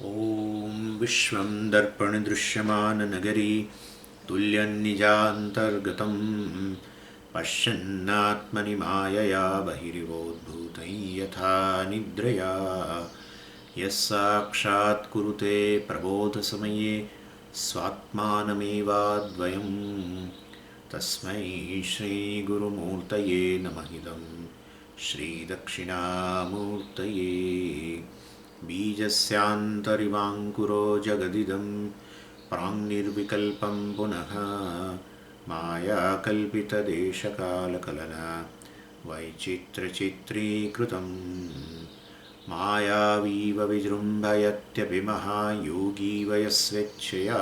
ॐ विश्वं दर्पणदृश्यमाननगरी तुल्यन्निजान्तर्गतं पश्यन्नात्मनि मायया बहिरिवोद्भूतं यथा निद्रया यः साक्षात् कुरुते प्रबोधसमये स्वात्मानमेवाद्वयं तस्मै श्रीगुरुमूर्तये नमः इदं श्रीदक्षिणामूर्तये बीजस्यान्तरिवाङ्कुरो जगदिदं प्राङ्निर्विकल्पं पुनः मायाकल्पितदेशकालकलना वैचित्र्यचित्रीकृतं मायावीव विजृम्भयत्यपि महायोगीव यस्वेच्छया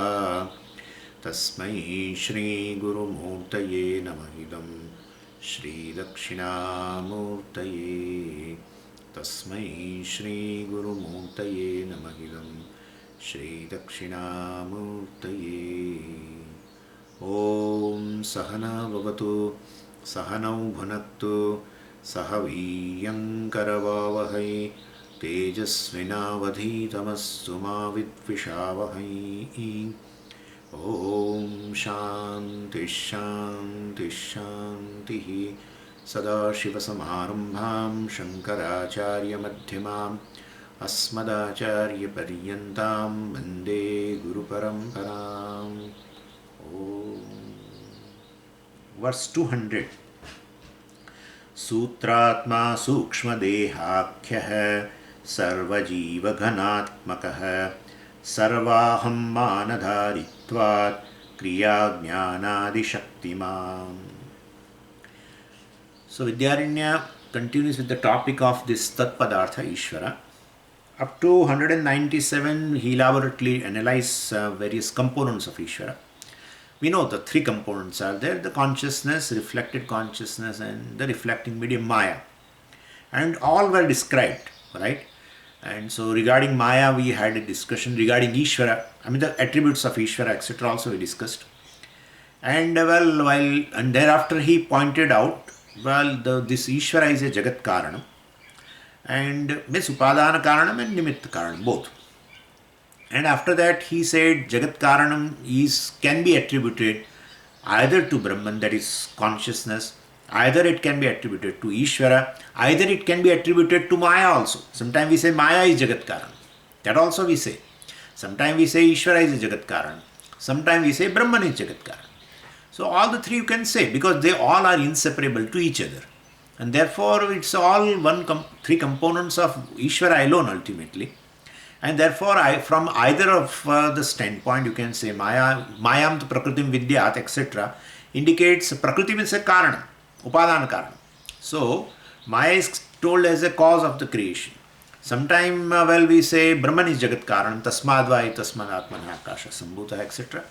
तस्मै श्रीगुरुमूर्तये नमः इदं श्रीदक्षिणामूर्तये तस्मै श्रीगुरुमूर्तये नमः इदं श्रीदक्षिणामूर्तये ॐ सहना भवतु सहनौ भुनक्तु सह वीर्यङ्करवावहै तेजस्विनावधीतमस्तु मा विद्विषावहै ॐ शान्तिः शान्तिः शान्तिः सदाशिवसमारम्भां शङ्कराचार्यमध्यमाम् अस्मदाचार्यपर्यन्तां वन्दे गुरुपरम्पराम् verse 200 सूत्रात्मा सूक्ष्मदेहाख्यः सर्वजीवघनात्मकः सर्वाहं मानधारित्वात् क्रियाज्ञानादिशक्तिमान्. So Vidyaranya continues with the topic of this Tatpadartha Ishvara. Up to 197 he elaborately analyzes various components of Ishvara. We know the three components are there: the consciousness, reflected consciousness, and the reflecting medium Maya. And all were described, right? And so regarding Maya we had a discussion. Regarding Ishvara, the attributes of Ishvara, etc. also we discussed. And thereafter he pointed out, this Ishvara is a Jagat Karanam, and means Upadana Karanam and Nimitta Karanam, both. And after that he said Jagat Karanam can be attributed either to Brahman, that is consciousness, either it can be attributed to Ishvara, either it can be attributed to Maya also. Sometimes we say Maya is Jagat Karanam, that also we say. Sometimes we say Ishvara is a Jagat Karanam, sometimes we say Brahman is Jagat Karanam. So all the three you can say, because they all are inseparable to each other. And therefore it's all three components of Ishvara alone ultimately. And therefore from either of the standpoint you can say Mayam to Prakritim Vidyat, etc. indicates Prakriti means a Karana, Upadana Karana. So Maya is told as a cause of the creation. Sometime we say Brahman is Jagat Karanam, Tasmadvai Tasmad Atmanha Akasha Sambhuta, etc.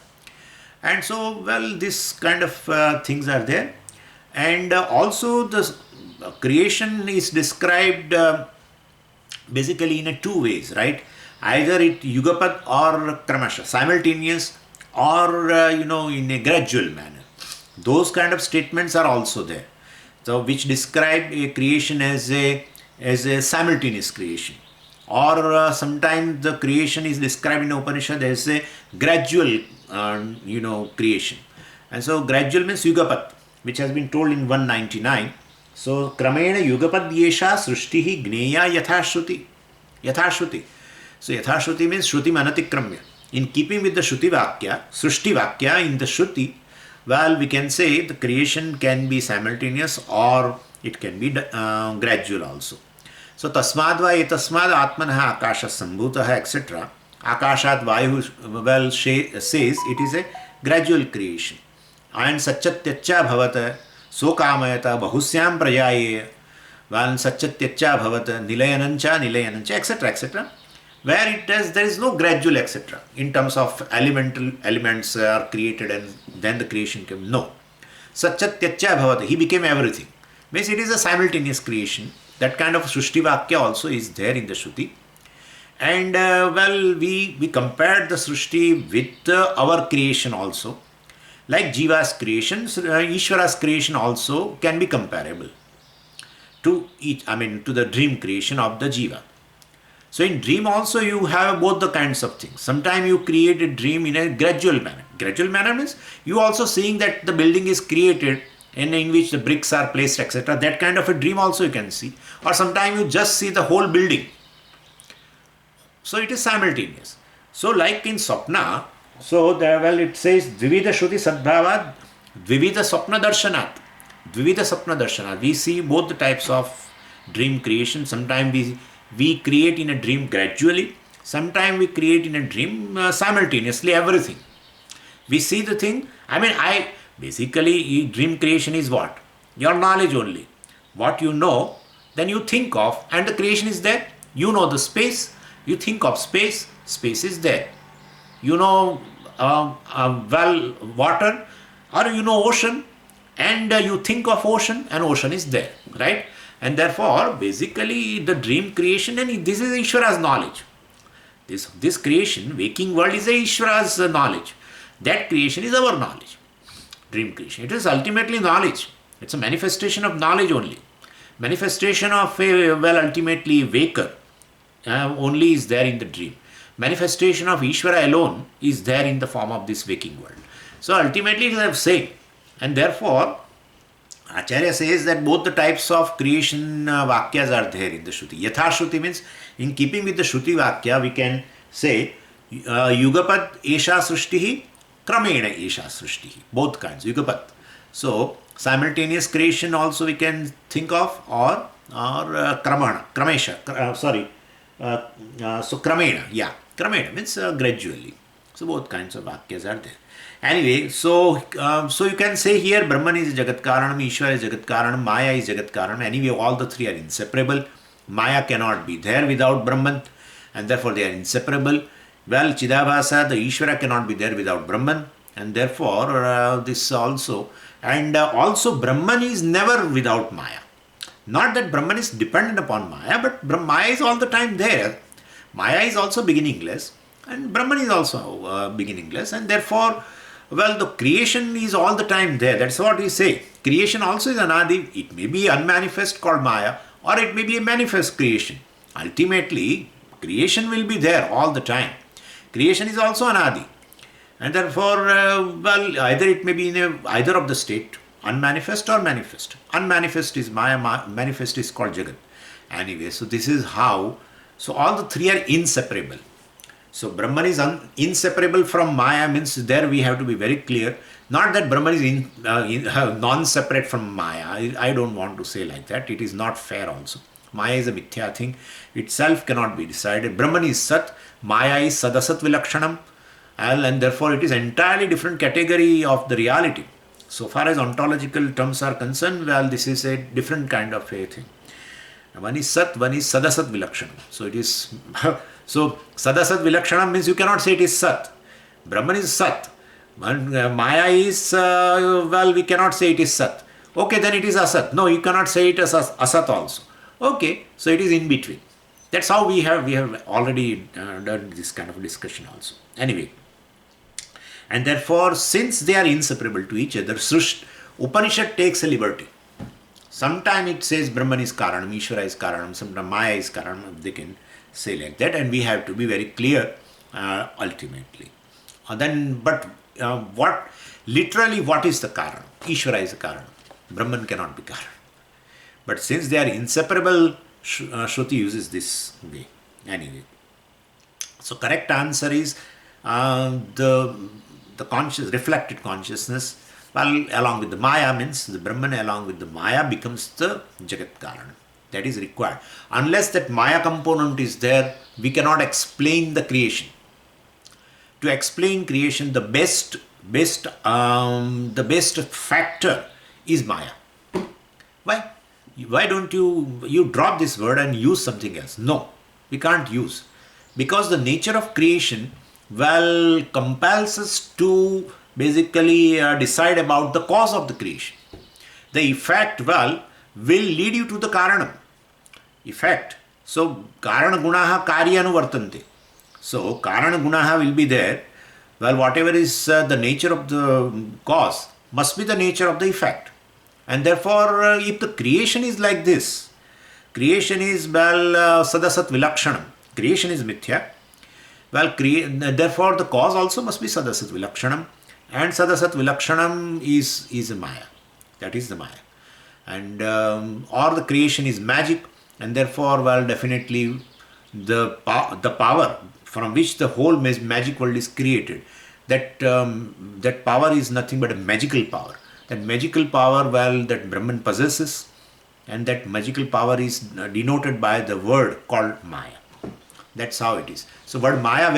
And so, this kind of things are there. And also the creation is described basically in two ways, right? Either it Yugapat or Kramasha, simultaneous, or in a gradual manner. Those kind of statements are also there. So which describe a creation as a simultaneous creation. Or sometimes the creation is described in Upanishad as a gradual creation. And so gradual means Yugapat, which has been told in 199. So Kramena Yugapat Yesha Srushtihi Gneya Yathashruti. Yathashruti. So Yathashruti means Shruti Manatikramya. In keeping with the Shruti Vakya, Srushti Vakya in the Shruti, we can say the creation can be simultaneous or it can be gradual also. So Tasmadva Etasmad Atmanha Akasha Sambhutaha, etc. Akashat Vayu says it is a gradual creation. And Satchatyacha Bhavata Sokamayata Bahusyam Prajaye Satchatyacha Bhavata Nilayanancha, etc. etc. Where there is no gradual, etc. In terms of elements are created and then the creation came. No. Satchatyacha Bhavata, he became everything. Means it is a simultaneous creation. That kind of Srushti Vakya also is there in the Shruti. And we compared the Srushti with our creation also. Like Jiva's creation, Ishvara's creation also can be comparable to the dream creation of the Jiva. So in dream also you have both the kinds of things. Sometimes you create a dream in a gradual manner. Gradual manner means you also seeing that the building is created and in which the bricks are placed, etc. That kind of a dream also you can see. Or sometimes you just see the whole building. So it is simultaneous. So like in Swapna, so there, well, it says Dvivida Shruti Sadbhava Dvivida Swapna Darshanat. Dvivida Swapna Darshanat. We see both the types of dream creation. Sometimes we create in a dream gradually. Sometimes we create in a dream simultaneously everything. We see the thing. Basically dream creation is what? Your knowledge only. What you know, then you think of, and the creation is there. You know the space, you think of space, space is there. You know water, or you know ocean, and you think of ocean, and ocean is there, right? And therefore, basically, the dream creation, and this is Ishvara's knowledge. This creation, waking world, is Ishvara's knowledge. That creation is our knowledge. Dream creation. It is ultimately knowledge. It's a manifestation of knowledge only. Manifestation of ultimately waker only is there in the dream. Manifestation of Ishvara alone is there in the form of this waking world. So ultimately it is the same. And therefore, Acharya says that both the types of creation vakyas are there in the Shruti. Yatha Shruti means, in keeping with the Shruti vakya, we can say Yugapad Esha Srishtihi, Kramena Esha Srishtihi. Both kinds, Yugapad. So simultaneous creation also we can think of, or Kramana, Kramesha, so Kramena, yeah. Kramena means gradually. So both kinds of vakyas are there. Anyway, so you can say here Brahman is Jagat Karanam, Ishvara is Jagat Karanam, Maya is Jagat Karanam. Anyway, all the three are inseparable. Maya cannot be there without Brahman, and therefore they are inseparable. Well, Chidabhasa, the Ishvara cannot be there without Brahman, and therefore this also. And also Brahman is never without Maya. Not that Brahman is dependent upon Maya, but Maya is all the time there. Maya is also beginningless, and Brahman is also beginningless, and therefore, well, the creation is all the time there. That's what we say. Creation also is anadi. It may be unmanifest called Maya, or it may be a manifest creation. Ultimately, creation will be there all the time. Creation is also anadi. And therefore, either it may be in either of the state, unmanifest or manifest. Unmanifest is Maya, manifest is called Jagat. Anyway, so this is how, so all the three are inseparable. So Brahman is inseparable from Maya, means there we have to be very clear. Not that Brahman is non-separate from Maya. I don't want to say like that. It is not fair also. Maya is a mithya thing. Itself cannot be decided. Brahman is Sat. Maya is Sadasat Vilakshanam. And therefore it is entirely different category of the reality. So far as ontological terms are concerned, well, this is a different kind of a thing. One is Sat, one is Sadasat Vilakshanam. So it is, so Sadasat Vilakshanam means you cannot say it is Sat. Brahman is Sat. Maya is, we cannot say it is Sat. Okay, then it is Asat. No, you cannot say it as Asat also. Okay, so it is in between. That's how we have already done this kind of discussion also. Anyway, and therefore, since they are inseparable to each other, Upanishad takes a liberty. Sometimes it says Brahman is Karanam, Ishvara is Karanam, sometimes Maya is Karanam, they can say like that, and we have to be very clear ultimately. What is the Karanam? Ishvara is the Karanam. Brahman cannot be Karanam. But since they are inseparable, Shruti uses this way. Anyway, so correct answer is the reflected consciousness, well, along with the Maya, means the Brahman along with the Maya becomes the Jagat Karanam. That is required. Unless that Maya component is there, we cannot explain the creation. To explain creation, the best factor is Maya. Why? Why don't you drop this word and use something else? No, we can't use. Because the nature of creation, well, compels us to basically decide about the cause of the creation. The effect, well, will lead you to the karanam. Effect. So, karana gunaha karyanu vartante. So, karana gunaha will be there. Well, whatever is the nature of the cause must be the nature of the effect. And therefore, if the creation is like this, creation is, well, sadasat vilakshanam. creation is mithya, well, therefore the cause also must be sadasat vilakshanam, and sadasat vilakshanam is a maya. That is the maya. And or the creation is magic, and therefore, well, definitely the power from which the whole magic world is created, that power is nothing but a magical power. That magical power, well, that Brahman possesses, and that magical power is denoted by the word called Maya. That's how it is. So word Maya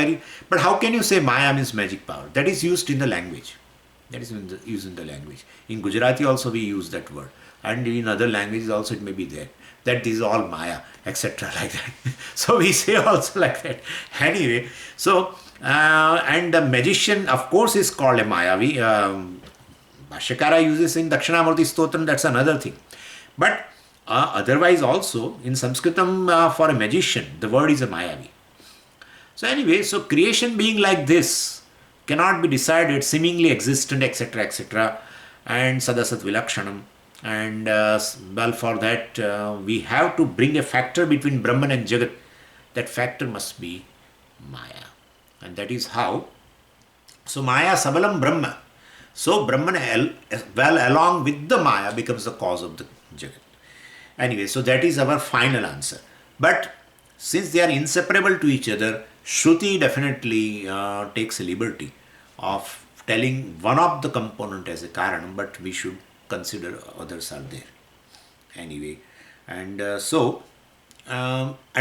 but how can you say Maya means magic power? That is used in the language. That is used in the language. In Gujarati also we use that word, and in other languages also it may be there. That this is all Maya, etc. like that. So we say also like that. Anyway, so and the magician, of course, is called a Mayavi. Bhashyakara uses in Dakshinamurti Stotram, that's another thing. But otherwise also in Sanskritam for a magician, the word is a Mayavi. So anyway, so creation being like this cannot be decided, seemingly existent, etc., etc., and sadasat vilakshanam. And well, for that we have to bring a factor between Brahman and Jagat. That factor must be Maya. And that is how. So Maya sabalam Brahma. So Brahman, well, along with the Maya, becomes the cause of the Jagat. Anyway, so that is our final answer. But since they are inseparable to each other, Shruti definitely takes a liberty of telling one of the component as a Karanam, but we should consider others are there. Anyway, and and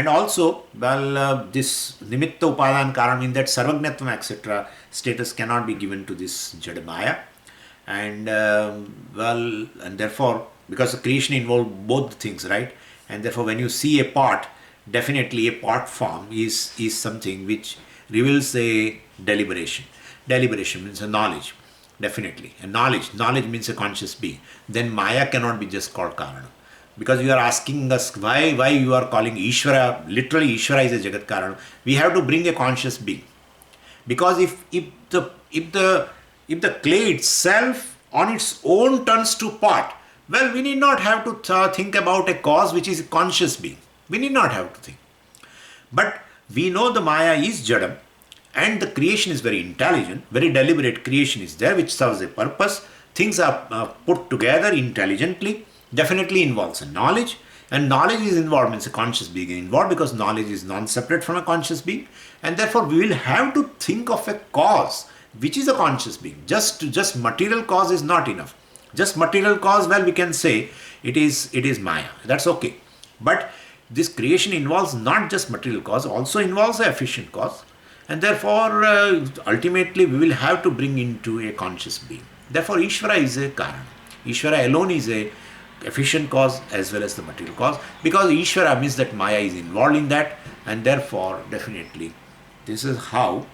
also, well, this Nimitta Upadan Karanam, in that Sarvagnatvam, etc., status cannot be given to this Jadamaya. And well, and therefore, because the creation involves both things, right? And therefore, when you see a pot, definitely a pot form is something which reveals a deliberation. Deliberation means a knowledge, definitely. A knowledge means a conscious being. Then Maya cannot be just called Karana. Because you are asking us why you are calling Ishvara, literally Ishvara is a Jagat Karana. We have to bring a conscious being. Because if the clay itself on its own turns to pot, well, we need not have to think about a cause which is a conscious being. We need not have to think. But we know the Maya is Jadam, and the creation is very intelligent, very deliberate creation is there which serves a purpose. Things are put together intelligently, definitely involves a knowledge, and knowledge is involved, means a conscious being involved, because knowledge is non-separate from a conscious being, and therefore we will have to think of a cause which is a conscious being. Just material cause is not enough. Just material cause, well, we can say it is Maya. That's okay. But this creation involves not just material cause, also involves an efficient cause. And therefore, ultimately, we will have to bring into a conscious being. Therefore, Ishvara is a Karana. Ishvara alone is a efficient cause as well as the material cause. Because Ishvara means that Maya is involved in that. And therefore, definitely, this is how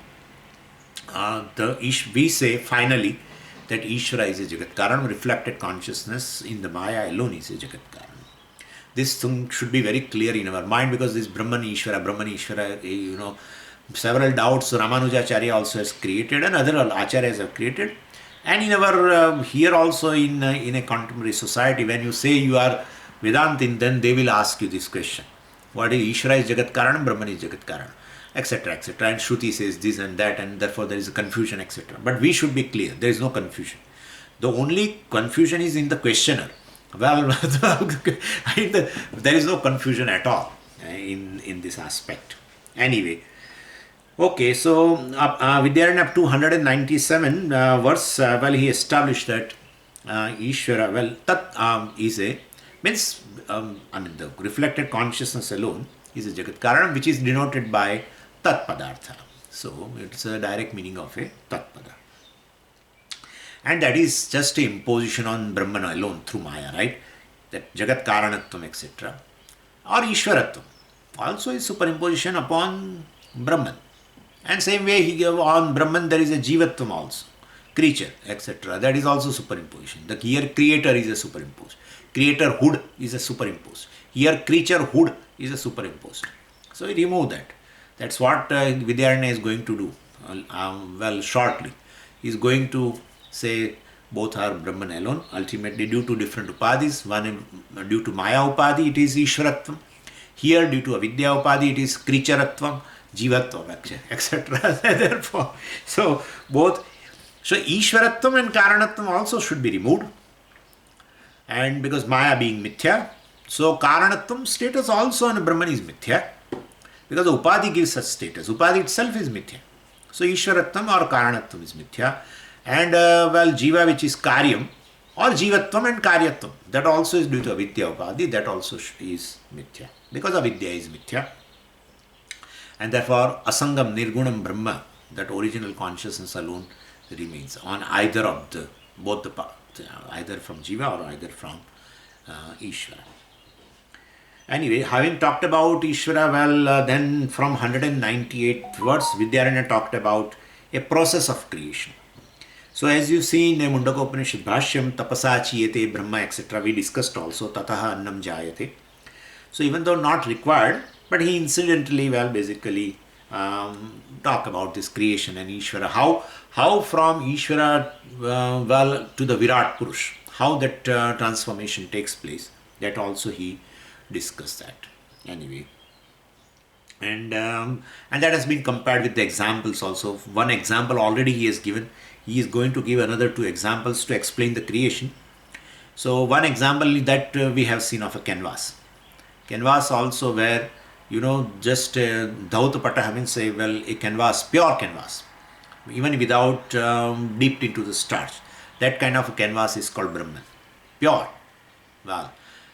we say finally that Ishvara is a Jagat Karanam, reflected consciousness in the Maya alone is a Jagat Karanam. This thing should be very clear in our mind, because this Brahman Ishvara, several doubts Ramanujacharya also has created and other Acharyas have created. And in our, here also in a contemporary society, when you say you are Vedantin, then they will ask you this question. What is Ishvara is Jagat Karanam, Brahman is Jagat Karanam, etc., etc. And Shruti says this and that, and therefore there is a confusion, etc. But we should be clear, there is no confusion. The only confusion is in the questioner. Well, there is no confusion at all in this aspect. Anyway, okay, so Vidyaranya up to 197 verse, well, he established that Ishvara, well, Tat is a, means, the reflected consciousness alone is a Jagat Karanam, which is denoted by Tat Padartha. So, it's a direct meaning of a Tat Padartha. And that is just an imposition on Brahman alone through Maya, right? That Jagat Karanatvam, etc. Or Ishwaratvam also is superimposition upon Brahman. And same way he gave on Brahman there is a Jivatvam also, creature, etc. That is also superimposition. The here creator is a superimposed. Creatorhood is a superimposed. Here creaturehood is a superimposed. So we remove that. That's what Vidyaranya is going to do. Well, shortly. He is going to say both are Brahman alone, ultimately due to different upadhis. One due to Maya upadhi, it is Ishwaratvam. Here, due to avidya upadhi, it is kricharatvam, jivatvam, etc. Therefore, so both, so Ishwaratvam and Karanatvam also should be removed. And because Maya being mithya, so Karanatvam status also in Brahman is mithya, because Upadhi gives such status. Upadhi itself is mithya. So Ishwaratvam or Karanatvam is mithya. And Jiva, which is Karyam, or Jivatvam and Karyatvam, that also is due to Avidya Upadhi, that also is mithya, because Avidya is mithya. And therefore Asangam Nirgunam Brahma, that original consciousness alone remains on either of the, both the paths, either from Jiva or either from Ishvara. Anyway, having talked about Ishvara, then from 198 words, Vidyaranya talked about a process of creation. So as you see in Mundaka Upanishad Bhashyam, tapasa chiyate brahma, etc., we discussed also tataha annam jayate. So even though not required, but he incidentally, basically talk about this creation and Ishvara, how from Ishvara, to the Virat Purush, how that transformation takes place, that also he discussed that. Anyway, and that has been compared with the examples also. One example already he has given. He is going to give another 2 examples to explain the creation. So one example that we have seen of a canvas. Canvas also where, just Dhautapata means a canvas, pure canvas, even without dipped into the starch. That kind of a canvas is called Brahman, pure. Well,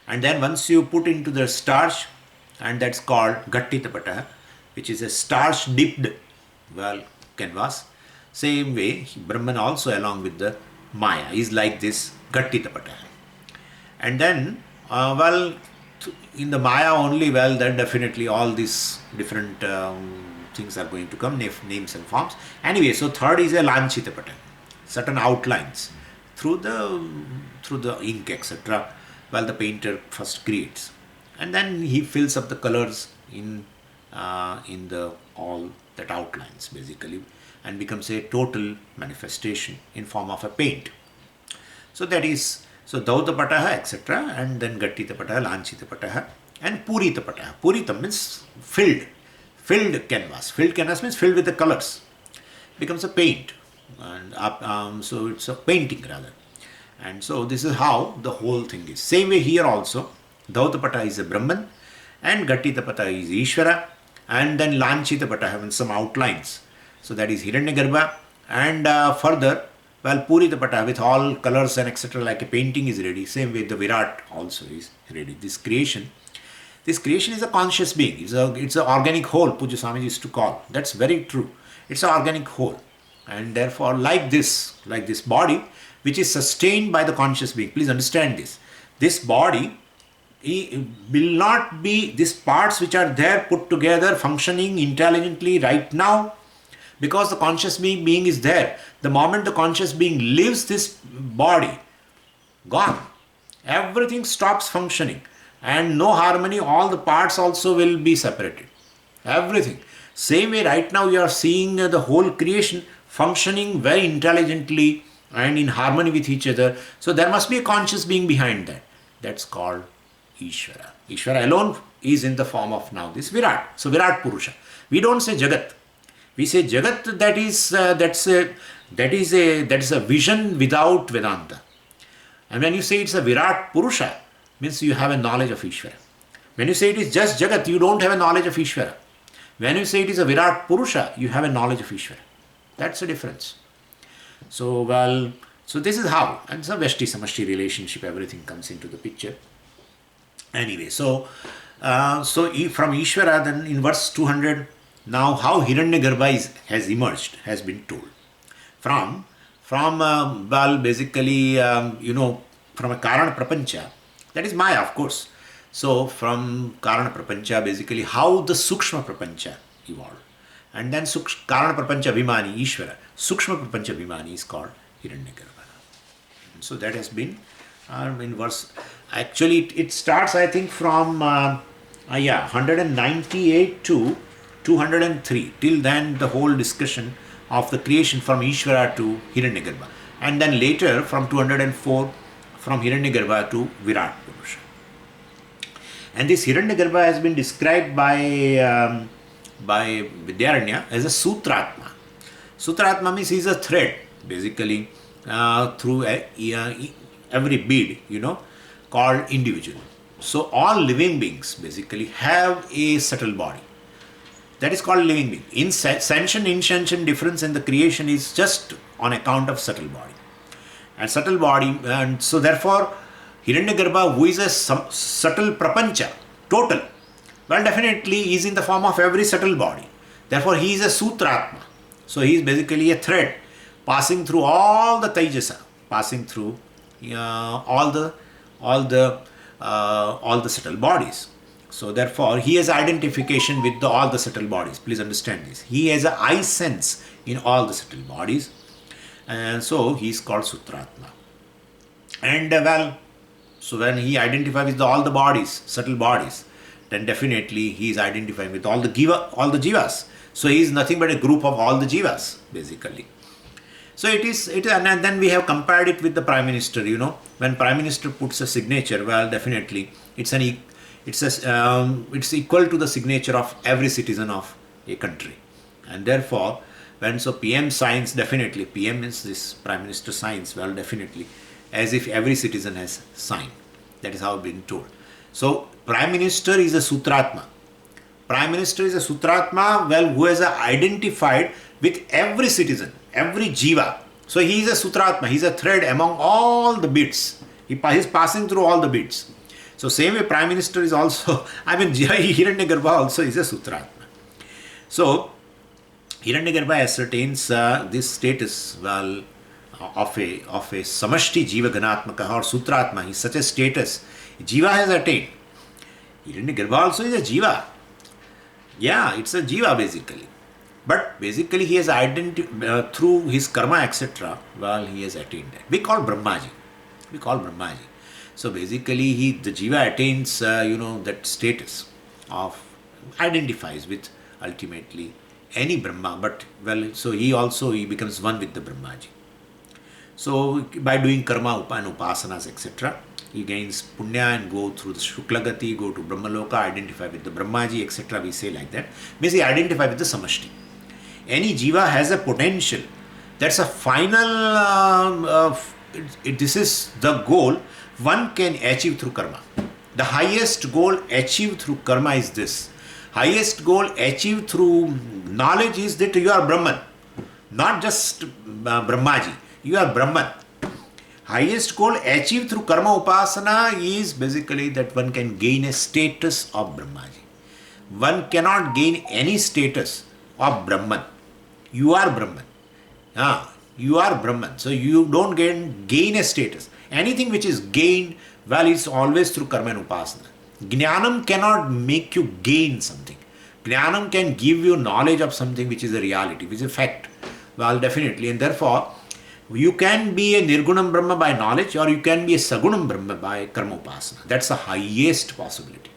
and then once you put into the starch, and that's called Gattitapata, which is a starch dipped canvas. Same way, Brahman also along with the Maya is like this Gattitapata. And then, in the Maya only, then definitely all these different things are going to come, names and forms. Anyway, so third is a Lanchitapata, certain outlines through the ink, etc. The painter first creates. And then he fills up the colors in the all that outlines basically, and becomes a total manifestation in form of a paint. So that is, Dhautapataha, etc. and then Gattitapataha, Lanchitapataha and Puritapataha. Puritam means filled canvas. Filled canvas means filled with the colors. Becomes a paint. And so it's a painting rather. And so this is how the whole thing is. Same way here also, Dhautapata is a Brahman and Gattitapata is Ishvara, and then Lanchitapata having some outlines. So that is Hiranyagarbha, and further, Puritapata with all colors and etc. like a painting is ready. Same way the Virat also is ready. This creation is a conscious being. It's an organic whole, Puja Swamiji used to call. That's very true. It's an organic whole. And therefore, like this body, which is sustained by the conscious being. Please understand this. This body will not be, these parts which are there put together functioning intelligently right now, because the conscious being is there. The moment the conscious being leaves this body, gone. Everything stops functioning and no harmony. All the parts also will be separated. Everything. Same way right now you are seeing the whole creation functioning very intelligently and in harmony with each other. So there must be a conscious being behind that. That's called Ishvara. Ishvara alone is in the form of now this Virat. So Virat Purusha. We don't say Jagat. We say Jagat, that is a vision without Vedanta. And when you say it's a Virat Purusha, means you have a knowledge of Ishvara. When you say it is just Jagat, you don't have a knowledge of Ishvara. When you say it is a Virat Purusha, you have a knowledge of Ishvara. That's the difference. So this is how, and some Veshti Samashti relationship, everything comes into the picture. Anyway, so from Ishvara, then in verse 200, now how Hiranyagarbha has emerged has been told. From basically, from a Karana Prapancha, that is Maya, of course. So from Karana Prapancha, basically how the Sukshma Prapancha evolved. And then Karana Prapancha Vimani, Ishvara, Sukshma Prapancha Vimani is called Hiranyagarbha. So that has been in verse. Actually, it starts, I think, from 198 to 203. Till then, the whole discussion of the creation from Ishvara to Hiranyagarbha. And then later, from 204, from Hiranyagarbha to Virat Purusha. And this Hiranyagarbha has been described by Vidyaranya as a Sutratma. Sutratma means he is a thread, basically, through every bead, called individual. So all living beings basically have a subtle body. That is called living being. In sentient, insentient difference in the creation is just on account of subtle body. And subtle body, and so therefore, Hiranyagarbha, who is a subtle prapancha, total, well, definitely is in the form of every subtle body. Therefore, he is a Sutratma. So he is basically a thread passing through all the Taijasa, passing through all the subtle bodies. So therefore, he has identification with all the subtle bodies. Please understand this. He has an eye sense in all the subtle bodies, and so he is called Sutratma. And so when he identifies with all the bodies, subtle bodies, then definitely he is identifying with all the jivas. So he is nothing but a group of all the jivas, basically. So and then we have compared it with the Prime Minister. When Prime Minister puts a signature, well, definitely it's equal to the signature of every citizen of a country, and therefore when PM signs, definitely PM means this Prime Minister signs, well, definitely as if every citizen has signed. That is how been told. So Prime Minister is a Sutratma. Prime Minister is a Sutratma, well, who has identified with every citizen, every jiva. So he is a Sutratma, he is a thread among all the bits. He is passing through all the bits. So same way Prime Minister is also, Hiranyagarbha also is a Sutratma. So Hiranyagarbha ascertains this status, well, of a Samashti Jiva Ganatmaka or Sutratma. He is such a status. Jiva has attained. Hiranyagarbha also is a Jiva. Yeah, it's a Jiva basically. But basically he has through his karma, etc., well, he has attained that. We call Brahmaji. So basically the Jiva attains, that status of, identifies with ultimately any Brahma, but well, so he becomes one with the Brahmaji. So by doing karma and upasanas, etc., he gains punya and go through the Shuklagati, go to Brahmaloka, identify with the Brahmaji, etc. We say like that. Means he identify with the Samashti. Any jiva has a potential. That's a final, this is the goal one can achieve through karma. The highest goal achieved through karma is this. Highest goal achieved through knowledge is that you are Brahman. Not just Brahmaji. You are Brahman. Highest goal achieved through karma upasana is basically that one can gain a status of Brahmaji. One cannot gain any status of Brahman. You are Brahman. You are Brahman. So you don't gain a status. Anything which is gained, well, it's always through karma and upasana. Jnanam cannot make you gain something. Jnanam can give you knowledge of something which is a reality, which is a fact. Well, definitely. And therefore, you can be a Nirgunam Brahma by knowledge, or you can be a Sagunam Brahma by karma upasana. That's the highest possibility.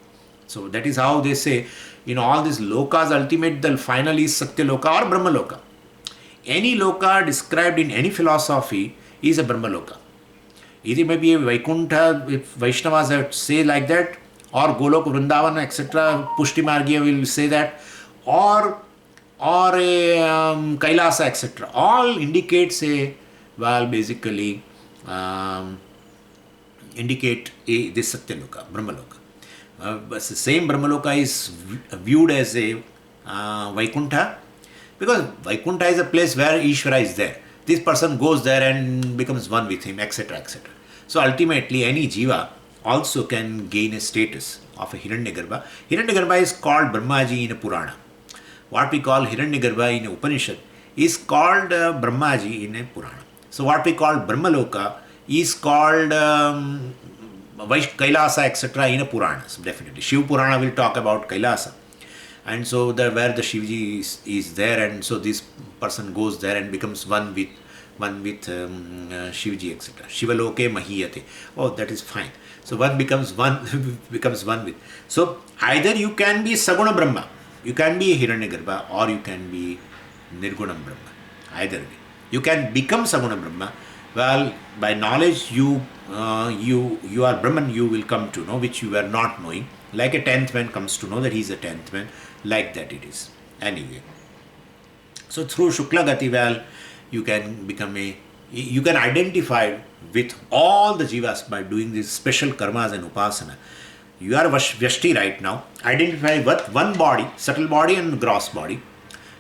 So that is how they say, all these lokas, ultimate, the final is Satya Loka or Brahma Loka. Any loka described in any philosophy is a Brahma Loka. Either maybe a Vaikuntha, if Vaishnavas have say like that, or Golok, Vrindavan, etc. Pushti Margiya will say that, or a Kailasa, etc. All indicates basically indicate this Satya Loka, Brahma Loka. But the same Brahmaloka is viewed as a Vaikuntha, because Vaikuntha is a place where Ishvara is there. This person goes there and becomes one with him, etc., etc. So ultimately, any jiva also can gain a status of a Hiranyagarbha. Hiranyagarbha is called Brahmaji in a Purana. What we call Hiranyagarbha in a Upanishad is called Brahmaji in a Purana. So what we call Brahmaloka is called Kailasa, etc. in a Puranas, definitely. Shiv Purana will talk about Kailasa. And so where the Shivji is there, and so this person goes there and becomes one with Shivji, etc. Shivaloke Mahiyate. Oh, that is fine. So one becomes one with. So either you can be Saguna Brahma, you can be a Hiranyagarbha, or you can be Nirgunam Brahma. Either way. You can become Saguna Brahma. Well, by knowledge you are Brahman, you will come to know, which you were not knowing. Like a 10th man comes to know that he's a 10th man, like that it is. Anyway, so through Shukla Gati, well, you can identify with all the jivas by doing these special karmas and upasana. You are Vyashti right now. Identify with one body, subtle body and gross body.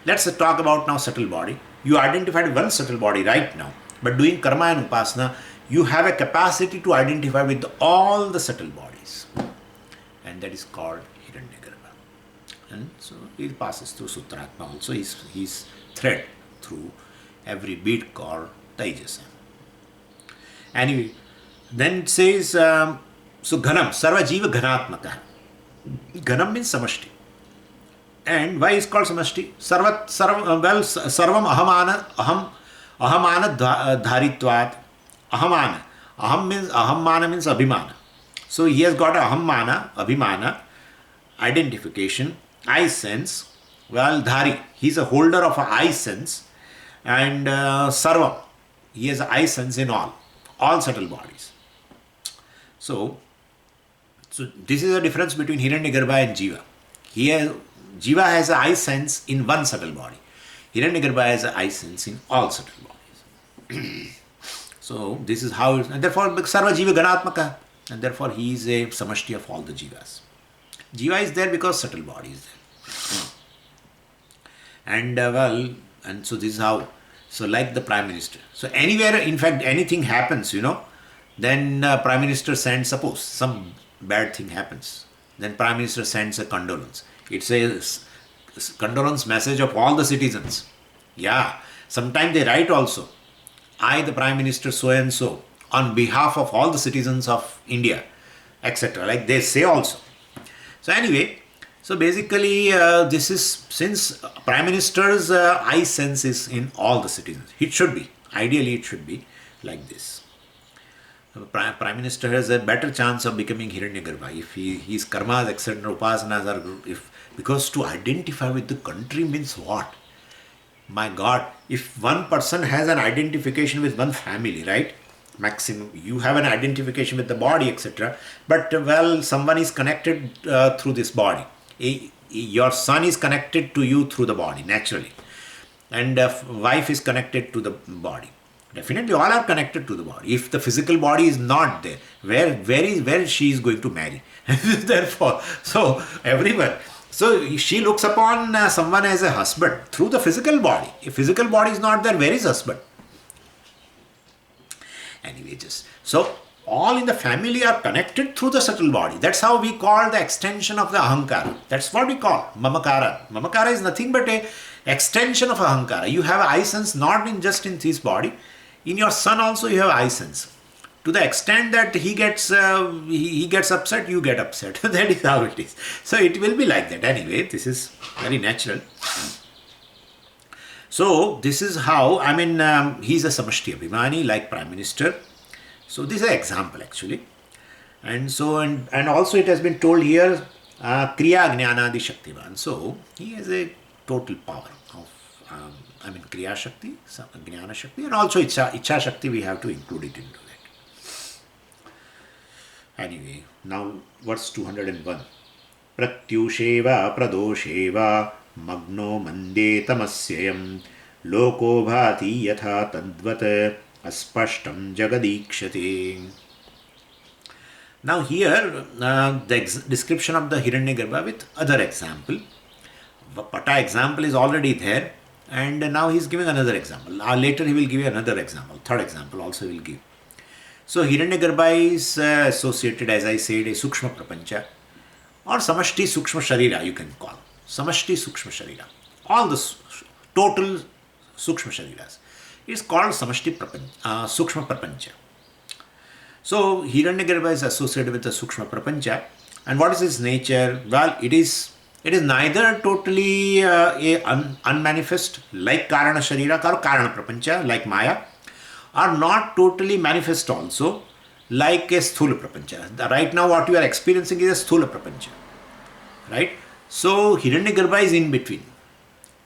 Let's talk about now subtle body. You identified one subtle body right now. But doing karma and upasana, you have a capacity to identify with all the subtle bodies. And that is called Hiranyagarbha. And so it passes through Sutratma also. His thread through every beat called Taijasa. Anyway, then it says, so Ghanam, Sarva Jiva Ghanatmaka. Ghanam means Samashti. And why is called Samashti? Sarvam Ahamana Dharitvat. Ahammana means Abhimana. So he has got Ahammana, Abhimana, identification, I sense. Well, Dhari, he is a holder of an I sense. And Sarvam, he has I sense in all subtle bodies. So this is the difference between Hiranyagarbha and Jiva. Jiva has an I sense in one subtle body. Hiranyagarbha has an I sense in all subtle bodies. So this is how, and therefore Sarva Jiva Ganatmaka, and therefore he is a samashti of all the jivas. Jiva is there because subtle body is there. And and so this is how, so like the Prime Minister. So anywhere, in fact, anything happens, then Prime Minister sends, suppose some bad thing happens, then Prime Minister sends a condolence. It's a condolence message of all the citizens. Yeah, sometimes they write also, I, the Prime Minister so and so, on behalf of all the citizens of India, etc. Like they say also. So anyway, so basically this is, since Prime Minister's I sense is in all the citizens. It should be, ideally it should be like this. Prime Minister has a better chance of becoming Hiranyagarbha if his karmas, etc., upasanas are, because to identify with the country means what? My God, if one person has an identification with one family, right? Maximum, you have an identification with the body, etc. But well, someone is connected through this body. Your son is connected to you through the body, naturally. And wife is connected to the body. Definitely all are connected to the body. If the physical body is not there, where she is going to marry? Therefore, so everyone. So she looks upon someone as a husband through the physical body. If physical body is not there, where is husband? Anyway, so all in the family are connected through the subtle body. That's how we call the extension of the ahankara. That's what we call mamakara. Mamakara is nothing but a extension of ahankara. You have I sense not in just in this body. In your son also you have I sense. To the extent that he gets upset, you get upset. That is how it is. So it will be like that. Anyway, this is very natural. So this is how, he's a samashti abhimani like Prime Minister. So this is an example actually. And so, and also it has been told here, kriya gnanadi shaktivan. So he has a total power of, kriya shakti, gnana shakti, and also icha shakti, we have to include it into that. Anyway, now verse 201. Pratyusheva pradosheva magno mande tamasyayam loko bhati yatha tadvat aspashtam jagadikshate. Now here the description of the Hiranyagarbha with other example. Pata example is already there, and now he is giving another example. Later he will give you another example, third example also he will give. So Hiranyagarbha is associated, as I said, a Sukshma Prapancha or Samashti Sukshma Sharira you can call. Samashti Sukshma Sharira. All the total Sukshma Shariras. It is called Samashti Sukshma Prapancha. So Hiranyagarbha is associated with the Sukshma Prapancha. And what is its nature? Well, it is neither totally unmanifest like Karana Sharira or Karana Prapancha like Maya, are not totally manifest also like a Sthula Prapancha. Right now what you are experiencing is a Sthula Prapancha. Right? So Hiranyagarbha is in between.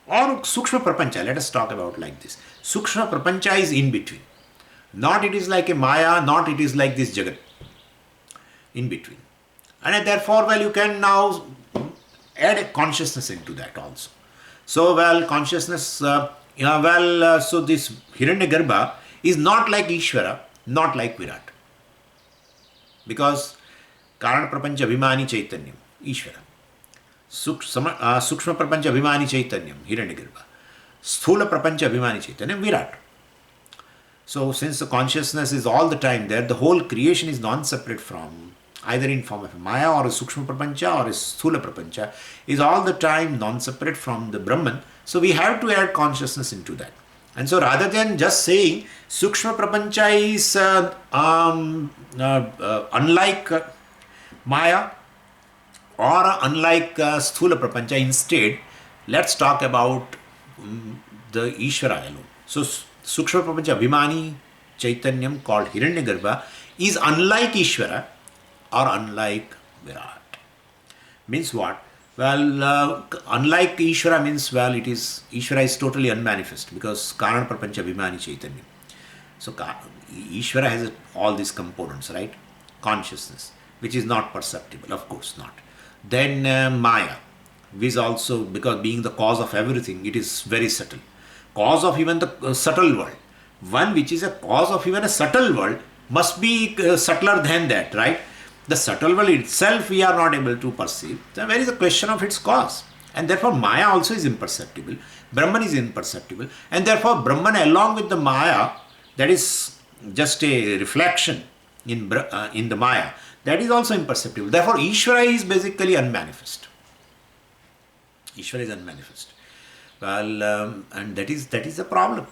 Or Sukshma Prapancha, let us talk about like this. Sukshma Prapancha is in between. Not it is like a Maya, not it is like this Jagat. In between. And therefore, well, you can now add a consciousness into that also. So, well, consciousness, so this Hiranyagarbha is not like Ishvara, not like Virat. Because Karana Prapancha Abhimani Chaitanyam, Ishvara. Sukshma Prapancha Abhimani Chaitanyam, Hiranyagarbha. Sthula Prapancha Abhimani Chaitanyam, Virat. So, since the consciousness is all the time there, the whole creation is non-separate from, either in form of a Maya or a Sukshma Prapancha or a Sthula Prapancha, is all the time non-separate from the Brahman. So, we have to add consciousness into that. And so, rather than just saying Sukshma Prapancha is unlike Maya or unlike Sthula Prapancha, instead, let's talk about the Ishvara alone. So, Sukshma Prapancha Abhimani Chaitanyam called Hiranyagarbha is unlike Ishvara or unlike Virat. Means what? Well, unlike Ishvara means, well, it is, Ishvara is totally unmanifest because Karana Prapancha Abhimani Chaitanyam. So, Ishvara has all these components, right? Consciousness, which is not perceptible, of course not. Then Maya, which is also, because being the cause of everything, it is very subtle. Cause of even the subtle world. One which is a cause of even a subtle world must be subtler than that, right? The subtle world itself we are not able to perceive. So where is the question of its cause? And therefore Maya also is imperceptible. Brahman is imperceptible. And therefore Brahman along with the Maya, that is just a reflection in the Maya, that is also imperceptible. Therefore Ishvara is basically unmanifest. Ishvara is unmanifest. Well, and that is the problem.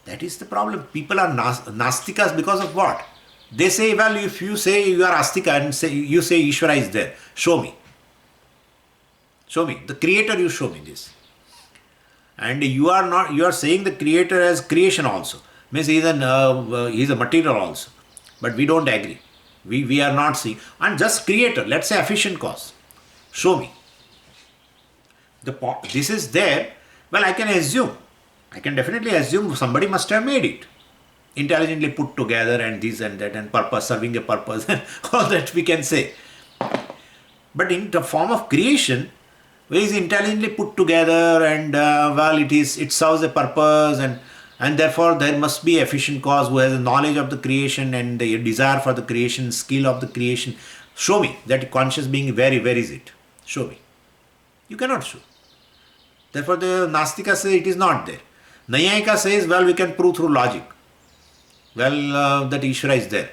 That is the problem. People are Nastikas because of what? They say, well, if you say you are Astika and you say Ishvara is there, show me. Show me. The Creator, you show me this. And you are saying the Creator as creation also. Means he is a material also. But we don't agree. We are not seeing. And just Creator, let's say efficient cause. Show me. This is there. Well, I can definitely assume somebody must have made it. Intelligently put together and this and that and purpose, serving a purpose and all that we can say. But in the form of creation, where is intelligently put together and it serves a purpose and therefore there must be efficient cause who has a knowledge of the creation and the desire for the creation, skill of the creation. Show me that conscious being, where is it? Show me. You cannot show. Therefore, the Nastika says it is not there. Nayayika says, well, we can prove through logic. Well, that Ishvara is there.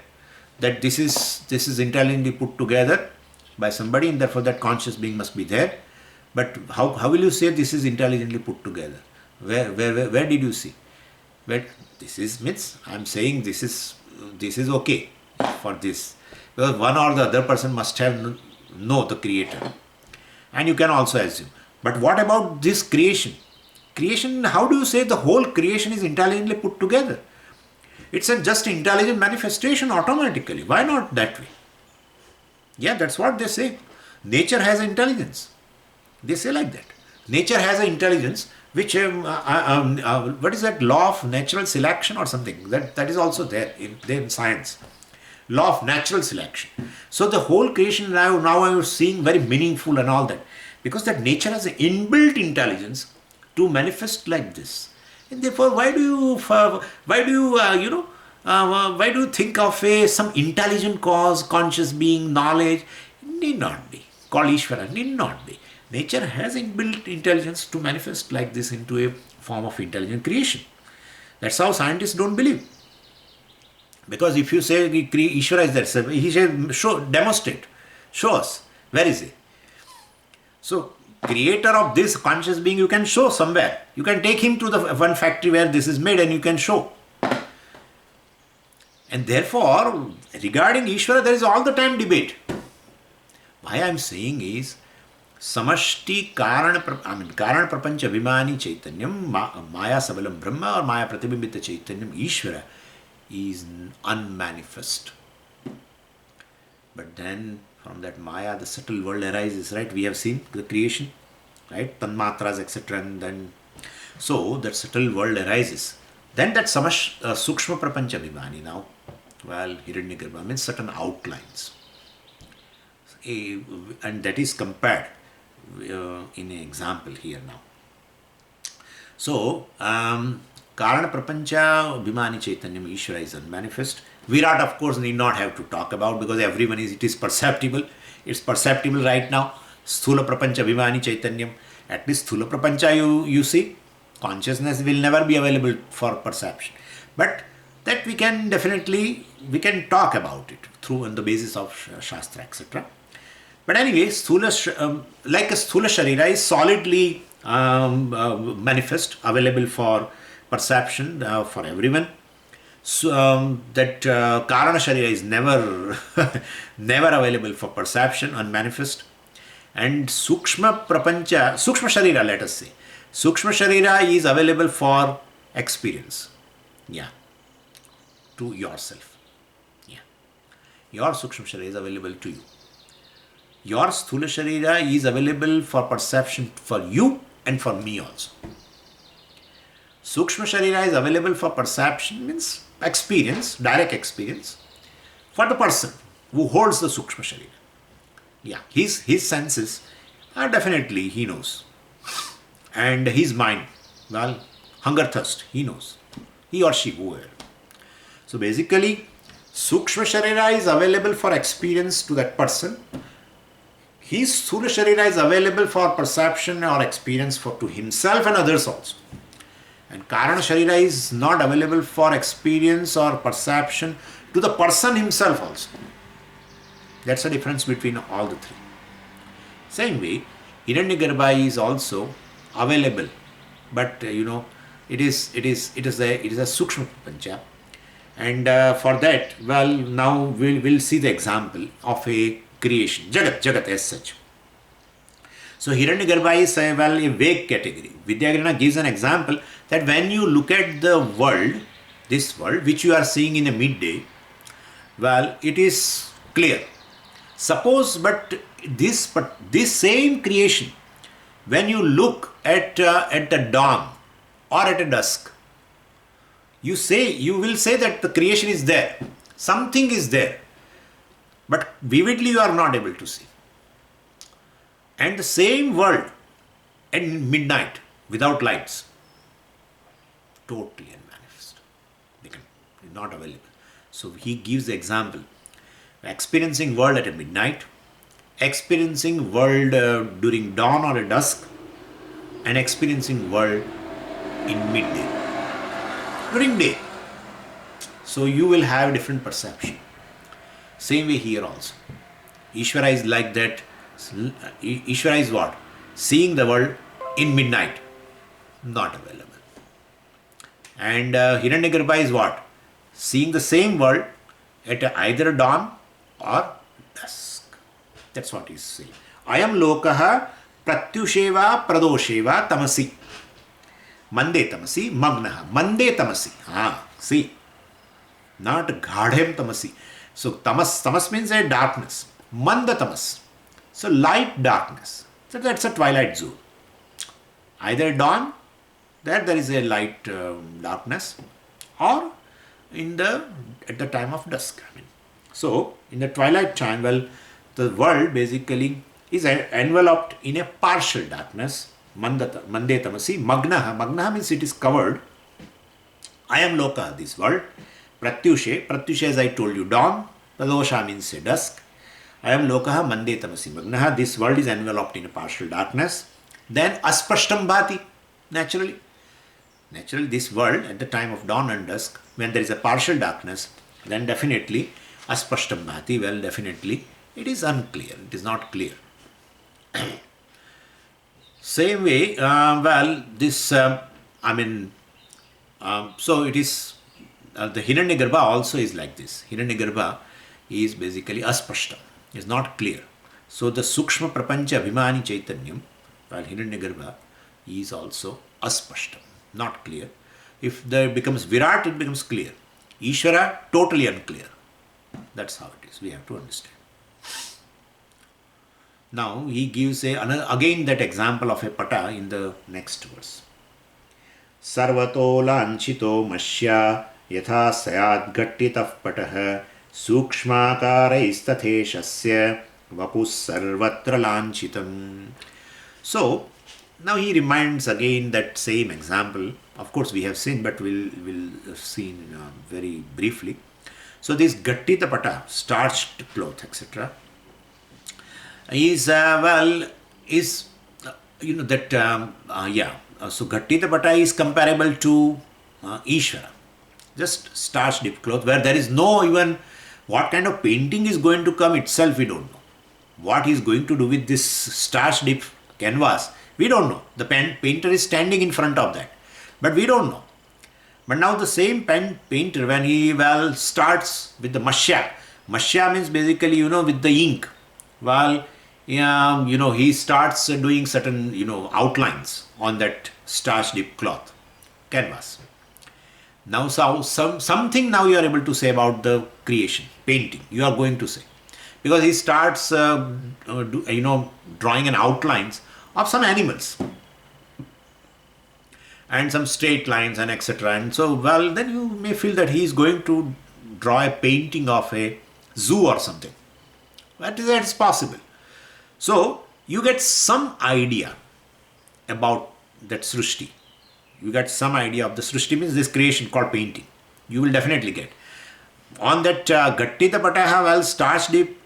That this is intelligently put together by somebody, and therefore that conscious being must be there. But how will you say this is intelligently put together? Where did you see? Where this is means I am saying this is okay for this. Because one or the other person must have know the Creator, and you can also assume. But what about this creation? Creation, how do you say the whole creation is intelligently put together? It's a just intelligent manifestation automatically. Why not that way? Yeah, that's what they say. Nature has intelligence. They say like that. Nature has an intelligence which, what is that, law of natural selection or something? That is also there in science. Law of natural selection. So the whole creation now I am seeing very meaningful and all that. Because that nature has an inbuilt intelligence to manifest like this. And therefore, why do you think of some intelligent cause, conscious being, knowledge? Need not be. Called Ishvara, need not be. Nature has inbuilt intelligence to manifest like this into a form of intelligent creation. That's how scientists don't believe. Because if you say Ishvara is there, he said, demonstrate, show us, where is he? So, creator of this conscious being you can show somewhere. You can take him to the one factory where this is made and you can show. And therefore, regarding Ishvara, there is all the time debate. Why I am saying is, Samashti Karana Prapancha Abhimani Chaitanyam, Maya Sabalam Brahma or Maya Pratibimbita Chaitanyam, Ishvara is unmanifest. But then from that Maya, the subtle world arises, right? We have seen the creation, right? Tanmatras, etc. And then, so that subtle world arises. Then that Sukshma Prapancha Abhimani now, well, Hiranyagarbha means certain outlines. and that is compared in an example here now. So, Karana Prapancha Abhimani Chaitanyam Ishvara is unmanifest. Virat, of course, need not have to talk about, because everyone it is perceptible. It's perceptible right now. Sthula Prapancha Abhimani Chaitanyam. At least Sthula Prapancha you see. Consciousness will never be available for perception. But that we can talk about it through on the basis of Shastra, etc. But anyway, like a Sthula Sharira is solidly manifest, available for perception for everyone. So, that Karana Sharira is never never available for perception, unmanifest. And Sukshma Sharira, let us say. Sukshma Sharira is available for experience. Yeah. To yourself. Yeah. Your Sukshma Sharira is available to you. Your Sthula Sharira is available for perception for you and for me also. Sukshma Sharira is available for perception, means experience, direct experience, for the person who holds the Sukshma Sharira. Yeah, his senses are definitely, he knows. And his mind, well, hunger, thirst, he knows. He or she, whoever. So basically, Sukshma Sharira is available for experience to that person. His Sthula Sharira is available for perception or experience to himself and others also. And Karana Sharira is not available for experience or perception to the person himself also. That's the difference between all the three. Same way, Hiranyagarbha is also available, but it is a Sukshma Prapancha. And for that, well, now we'll see the example of a creation, Jagat as such. So Hiranyagarbha is a vague category. Vidyagrana gives an example that when you look at the world, this world, which you are seeing in a midday, well, it is clear. Suppose, but this same creation, when you look at the dawn or at a dusk, you will say that the creation is there. Something is there. But vividly you are not able to see. And the same world at midnight without lights, totally unmanifest. They are not available. So he gives the example. Experiencing world at a midnight, experiencing world during dawn or a dusk, and experiencing world in midday, during day. So you will have different perception. Same way here also. Ishvara is like that. Ishvara is what? Seeing the world in midnight, not available. And Hiranyagarbha is what? Seeing the same world at either dawn or dusk. That's what he's saying. Ayam lokaha pratyusheva pradosheva tamasi. Mande tamasi magnaha. Mande tamasi. See. Not gadhem tamasi. So tamas means a darkness. Manda tamas. So light darkness. So that's a twilight zone. Either dawn, there is a light darkness, or at the time of dusk. So in the twilight time, well, the world basically is enveloped in a partial darkness. Mande tamasi. Magnaha means it is covered. I am loka, this world. Pratyushe as I told you, dawn. Pradosha means a dusk. I am lokaha mande tamasi magnaha. This world is enveloped in a partial darkness. Then aspashtam bhati. Naturally, this world at the time of dawn and dusk, when there is a partial darkness, then definitely aspashtam bhati. Well, definitely it is unclear. It is not clear. Same way, this so it is. The Hiranyagarbha also is like this. Hiranyagarbha is basically aspashtam, is not clear. So the Sukshma Prapancha Abhimani Chaitanyam, while Hiranyagarbha is also aspashtam, not clear. If there becomes Virat, it becomes clear. Ishvara, totally unclear. That's how it is. We have to understand. Now he gives again that example of a pata in the next verse. Sarvato lanchito mashya यथा स्याद् घट्टितः पटः सूक्ष्माकारैस्तथेशस्य Vapus sarvatra lanchitam. So now he reminds again that same example. Of course, we have seen, but we'll see very briefly. So this gattita pata, starched cloth, etc., is is that so gattita pata is comparable to Ishvara, just starched dip cloth, where there is no even what kind of painting is going to come itself, we don't know. What he is going to do with this starched dip canvas, we don't know. The painter is standing in front of that, but we don't know. But now the same painter, when he starts with the mashya means basically with the ink. He starts doing certain outlines on that starch dip cloth canvas. Now something now you are able to say about the creation painting. You are going to say, because he starts drawing an outlines of some animals and some straight lines and etc. And so then you may feel that he is going to draw a painting of a zoo or something. That is possible. So you get some idea about that Srishti. You get some idea of the Srishti, means this creation called painting. You will definitely get. On that Gattita Pataha, starch dipped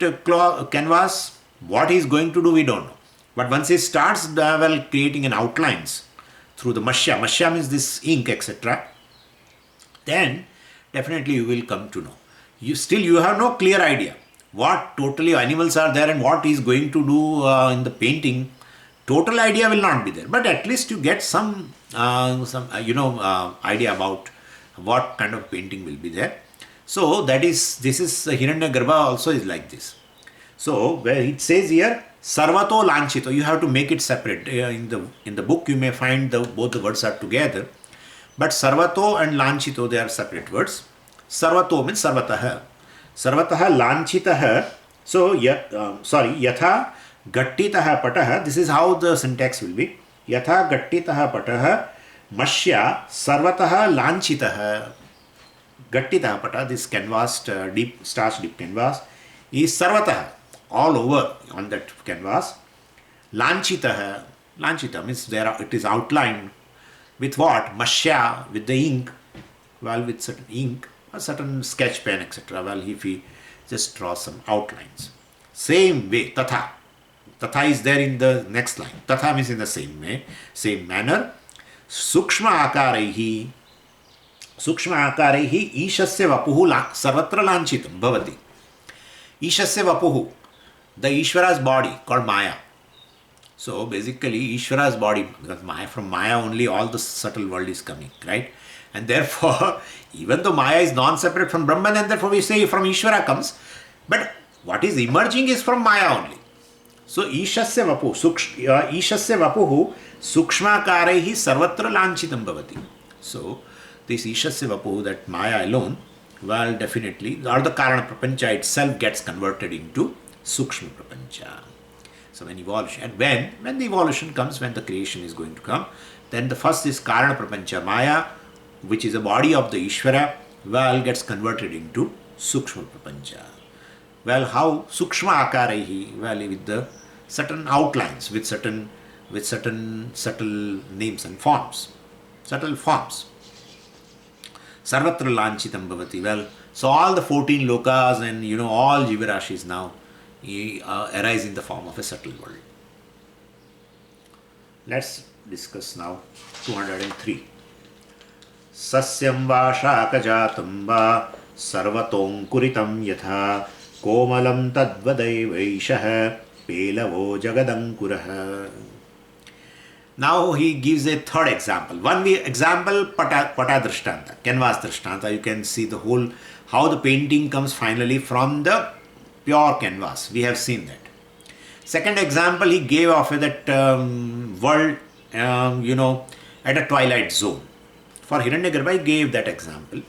canvas, what he is going to do, we don't know. But once he starts creating an outlines through the mashya means this ink, etc., then definitely you will come to know. You have no clear idea what totally animals are there and what he is going to do in the painting. Total idea will not be there, but at least you get some idea about what kind of painting will be there. So this is Hiranyagarbha also is like this. So where it says here sarvato lanchito, you have to make it separate. In the book you may find both the words are together, but sarvato and lanchito, they are separate words. Sarvato means sarvatah. Sarvatah lanchitah. So yatha gattitah patah. This is how the syntax will be. Yatha gattitah patah mashya sarvatah lanchitah. Gattitah patah, this canvas, deep starch deep canvas, is sarvatah, all over on that canvas. Lanchitah means it is outlined with what? Mashya, with the ink. With certain ink, a certain sketch pen, etc. If he just draws some outlines. Same way, tatha. Tatha is there in the next line. Tatha means in the same way, same manner. Sukshma akaraihi ishasya vapuhu sarvatra lanchitam bhavati. Ishasya vapuhu, the Ishvara's body called Maya. So basically Ishvara's body, because from Maya only all the subtle world is coming, right? And therefore, even though Maya is non-separate from Brahman, and therefore we say from Ishvara comes, but what is emerging is from Maya only. So Ishasya vapuhu sukshmakaraihi sarvatra lanchitam bhavati. So this Ishasya vapuhu, that Maya alone, definitely, or the Karana Prapancha itself gets converted into Sukshma Prapancha. So when the evolution comes, when the creation is going to come, then the first is Karana Prapancha Maya, which is a body of the Ishvara, gets converted into Sukshma Prapancha. How? Sukshma Akaraihi, with the certain outlines, with certain subtle names and forms, subtle forms. Sarvatra lanchitam bhavati. So all the 14 lokas and all jivarashis now arise in the form of a subtle world. Let's discuss now 203. Sasyam va shakajatam va sarvatongkuritam yatha komalam tadvadaivaishah pelavo jagadankurah. Now he gives a third example. Example pata drishtanta, canvas drishtanta. You can see the whole, how the painting comes finally from the pure canvas. We have seen that. Second example he gave of that world, at a twilight zone. For Hiranyagarbha he gave that example.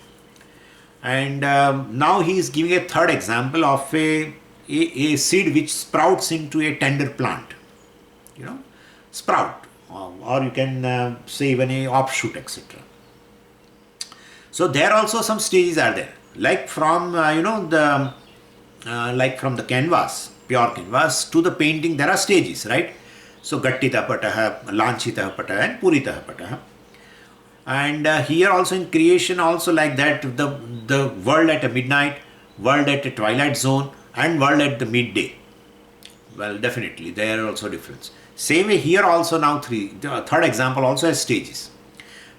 And now he is giving a third example of a seed which sprouts into a tender plant. Sprout. Or you can say even a offshoot, etc. So there also some stages are there, like from from the canvas, pure canvas, to the painting there are stages, right? So Gattita Pataha, Lanchita Pataha and Purita Pataha. And here also in creation also like that, the world at a midnight, world at a twilight zone and world at the midday. Well, definitely there are also difference. Same way here also now the third example also has stages.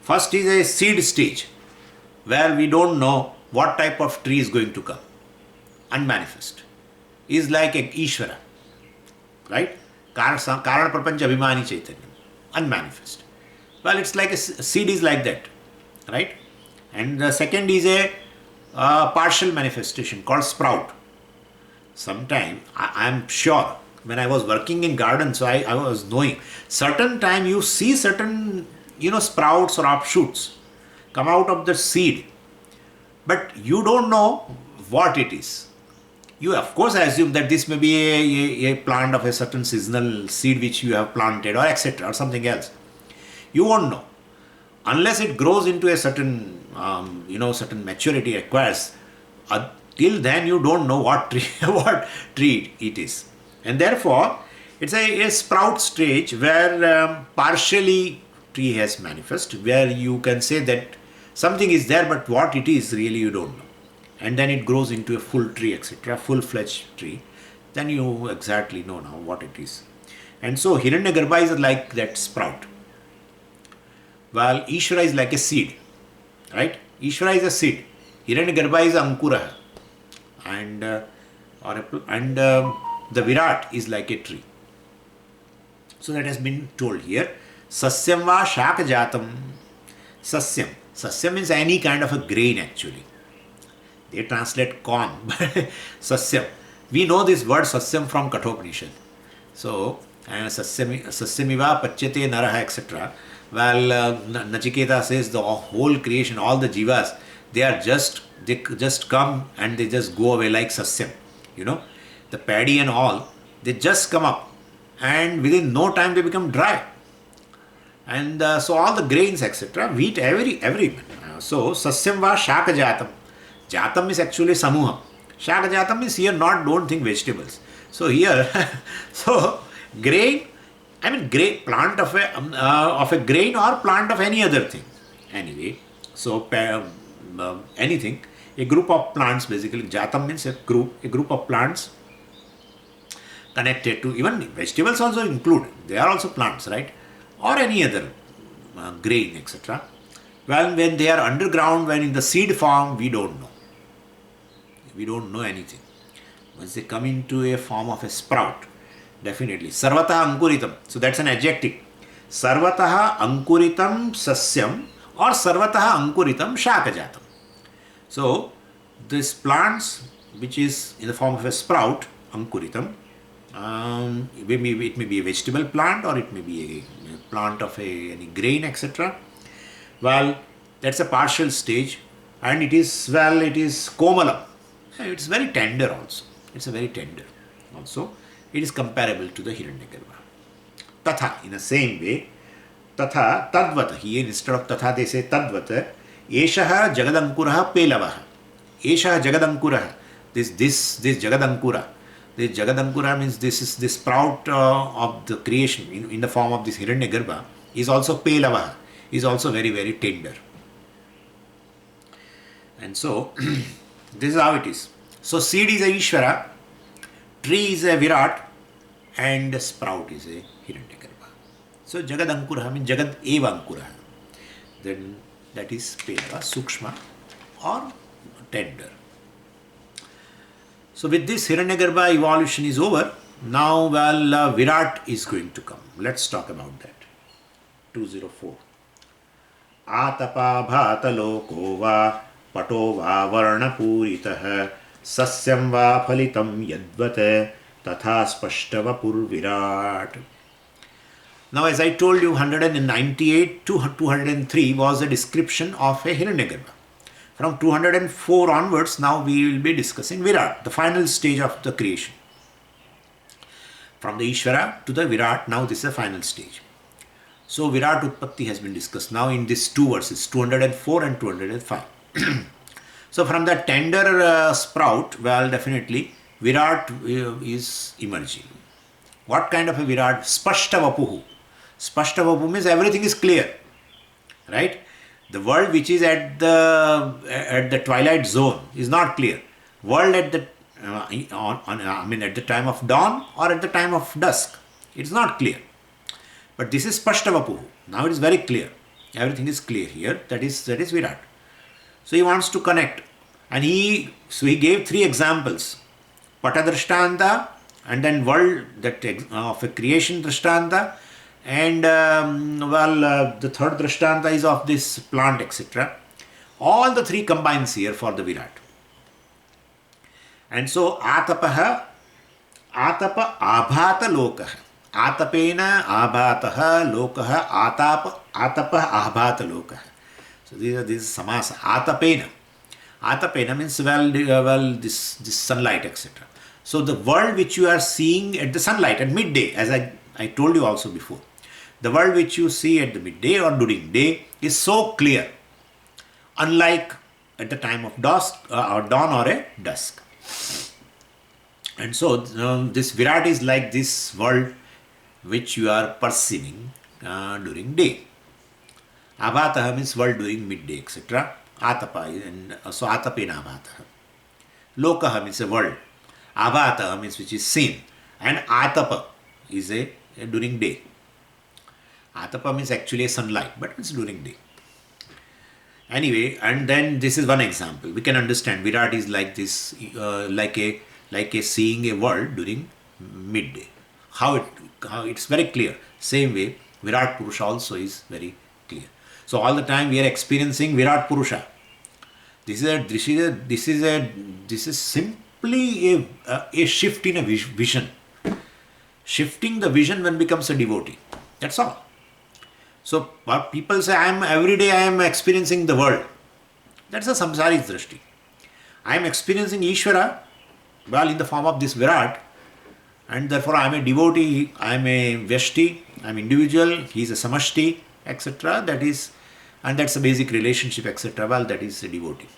First is a seed stage where we don't know what type of tree is going to come. Unmanifest. Is like a Ishvara. Right? Karana Prapancha Abhimani Chaitanya. Unmanifest. Well, it's like a seed is like that. Right? And the second is a partial manifestation called sprout. Sometime, I am sure, when I was working in garden, so I was knowing, certain time you see certain, sprouts or offshoots come out of the seed, but you don't know what it is. You of course assume that this may be a plant of a certain seasonal seed which you have planted or etc. or something else. You won't know unless it grows into a certain, certain maturity acquires. Till then you don't know what tree it is, and therefore it's a sprout stage where partially tree has manifest, where you can say that something is there, but what it is really you don't know, and then it grows into a full tree, etc., full-fledged tree. Then you exactly know now what it is. And so Hiranyagarbha is like that sprout, while Ishvara is like a seed, right? Ishvara is a seed, Hiranyagarbha is Ankura, and the Virat is like a tree. So that has been told here. Sasyam va shaka jatam. Sasyam. Sasyam means any kind of a grain actually. They translate corn. Sasyam. We know this word Sasyam from Kathopanishad. So, and Sasyamiva Pachyate Naraha, etc. Well, Nachiketa says the whole creation, all the jivas, they just come and they just go away like Sasyam. The paddy and all, they just come up and within no time they become dry. And so all the grains, etc., wheat, every so Sasyam va shaka jatam. Jatam is actually samuham. Shaka jatam is here don't think vegetables. So here, so grain, grain, plant of a grain or plant of any other thing. Anyway, so anything, a group of plants basically. Jatam means a group of plants connected to, even vegetables also include, they are also plants, right? Or any other grain, etc. Well, when they are underground, when in the seed form, we don't know. We don't know anything. Once they come into a form of a sprout, definitely. Sarvataha ankuritam. So that's an adjective. Sarvataha ankuritam sasyam or sarvataha ankuritam shakajatam. So this plants which is in the form of a sprout, ankuritam, it may be a vegetable plant or it may be a plant of any grain, etc. Well, that's a partial stage, and it is komalam. It's very tender also. It's a very tender also. It is comparable to the Hiranyagarbha. Tatha, in the same way, tatha, tadvata. Here instead of tatha they say tadvata. Eshaha jagadankuraha pelavaha. Eshaha jagadankuraha. This jagadankura. This jagadankura means this is the sprout of the creation in the form of this Hiranyagarbha is also pelavaha, is also very, very tender. And so this is how it is. So seed is a Ishvara, tree is a Virat, and sprout is a Hiranyagarbha. So Jagadankura means Jagad Eva Ankura. Then that is Pelava, Sukshma or tender. So with this Hiranyagarbha evolution is over. Now Virat is going to come. Let's talk about that. 204. Atapa bhata loko va pato va varna puritah sasyam va phalitam yadvate tatha spashtava purvirat. Now, as I told you, 198 to 203 was a description of a Hiranyagarbha. From 204 onwards, now we will be discussing Virat, the final stage of the creation. From the Ishvara to the Virat, now this is the final stage. So Virat Utpatti has been discussed now in these two verses, 204 and 205. So from the tender sprout, well, definitely Virat is emerging. What kind of a Virat? Spashtavapuhu. Spashtavapuhu means everything is clear, right? The world which is at the twilight zone is not clear. World at the at the time of dawn or at the time of dusk, it's not clear. But this is Spashtavapuhu. Now it is very clear. Everything is clear here. That is Virat. So he wants to connect, and he gave three examples: Pata Drishtanta, and then world of a creation Drishtanta, and the third Drishtanta is of this plant, etc. All the three combines here for the Virat. And so Atapa Abhata Lokaha. Atapena Abhataha Lokaha Atapa Abhata Lokaha. So this is samasa. Atapena means this sunlight, etc. So the world which you are seeing at the sunlight at midday, as I told you also before, the world which you see at the midday or during day is so clear, unlike at the time of dusk or dawn or a dusk. And so this Virat is like this world which you are perceiving during day. Abhataha means world during midday, etc. Atapa, and so Atapena Abhataha. Lokaha means a world. Abhataha means which is seen. And Atapa is a during day. Atapa means actually a sunlight, but it's during day. Anyway, and then this is one example. We can understand Virat is like this, like a seeing a world during midday. How it's very clear. Same way, Virat Purusha also is very clear. So all the time we are experiencing Virat Purusha. This is simply a shift in a vision. Shifting the vision when becomes a devotee. That's all. So people say, every day I am experiencing the world. That's a samsari's drashti. I am experiencing Ishvara, in the form of this Virat, and therefore I am a devotee, I am a Vyashti, I am individual, he is a Samashti, etc. That's a basic relationship, etc. That is a devotee.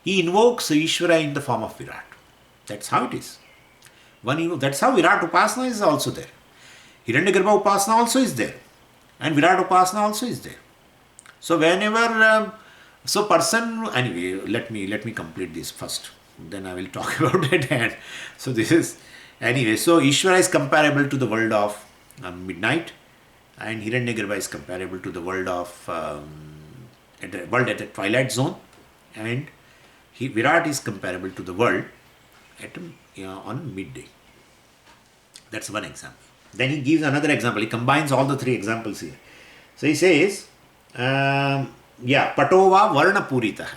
He invokes Ishvara in the form of Virat. That's how it is. That's how Virat Upasana is also there. Hiranyagarbha Upasana also is there. And Virat Upasana also is there. So whenever, anyway, let me complete this first. Then I will talk about it. And so Ishvara is comparable to the world of midnight, and Hiranyagarbha is comparable to the world of at the twilight zone, and Virat is comparable to the world on midday. That's one example. Then he gives another example. He combines all the three examples here. So he says, Patova Varna Puritaha.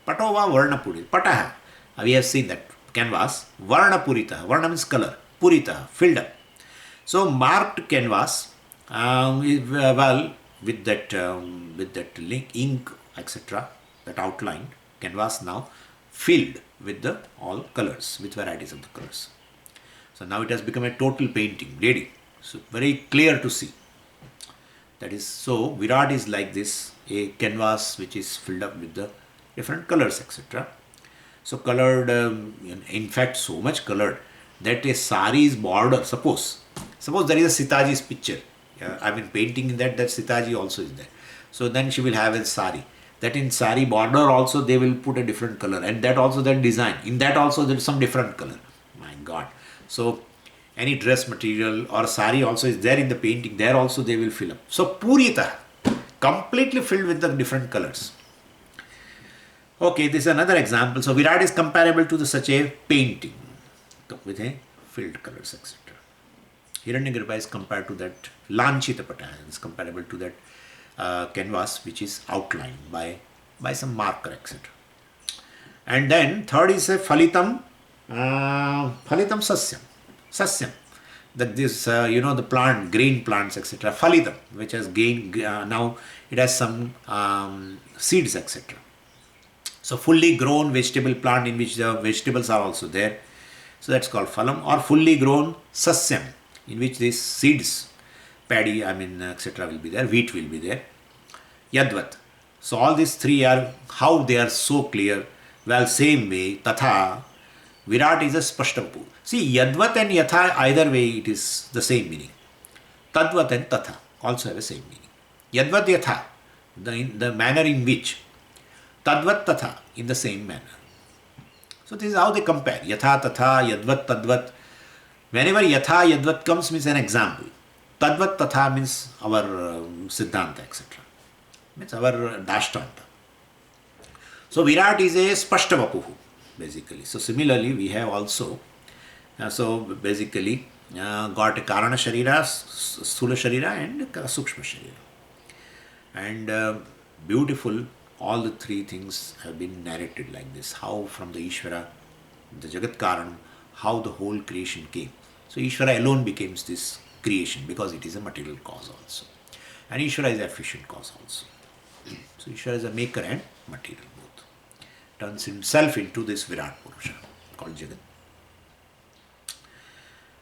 Patova Varna Puritaha. Pataha. We have seen that canvas. Varna Puritaha. Varna means color. Puritaha, filled up. So marked canvas, with that ink, etc. That outlined canvas now filled with all colors, with varieties of the colors. So now it has become a total painting, ready. So very clear to see. That is, so Virat is like this, a canvas which is filled up with the different colors, etc. So colored, in fact, so much colored that a sari's border, suppose there is a Sitaji's picture. Painting in that Sitaji also is there. So then she will have a sari. That in sari border also they will put a different color, and that also that design. In that also there is some different color. My God. So any dress material or sari also is there in the painting. There also they will fill up. So Purita, completely filled with the different colors. Okay, this is another example. So Virat is comparable to such a painting with a filled colors, etc. Hiranyagarbha is compared to that Lanchita Patana, is comparable to that canvas which is outlined by some marker, etc. And then third is a Phalitam Sasyam. That this, the plant, grain plants, etc. Phalitam, which has gained, now it has some seeds, etc. So fully grown vegetable plant in which the vegetables are also there. So that's called phalam, or fully grown sasyam, in which these seeds, paddy, etc. will be there, wheat will be there. Yadvat. So all these three are, how they are so clear. Well, same way, tatha, Virat is a Spashtavapu. See, Yadvat and Yatha, either way it is the same meaning. Tadvat and Tatha also have the same meaning. Yadvat Yatha, the manner in which. Tadvat Tatha, in the same manner. So this is how they compare. Yatha Tatha, Yadvat Tadvat. Whenever Yatha Yadvat comes means an example. Tadvat Tatha means our Siddhanta, etc. Means our Dashtanta. So Virat is a Spashtavapuhu, basically. So similarly, we have also, basically got a Karana Sharira, Sthula Sharira and Sukshma Sharira. And beautiful, all the three things have been narrated like this. How from the Ishvara, the Jagat Karanam, how the whole creation came. So Ishvara alone becomes this creation because it is a material cause also. And Ishvara is an efficient cause also. So Ishvara is a maker and material both. Turns himself into this Virat Purusha called Jagat.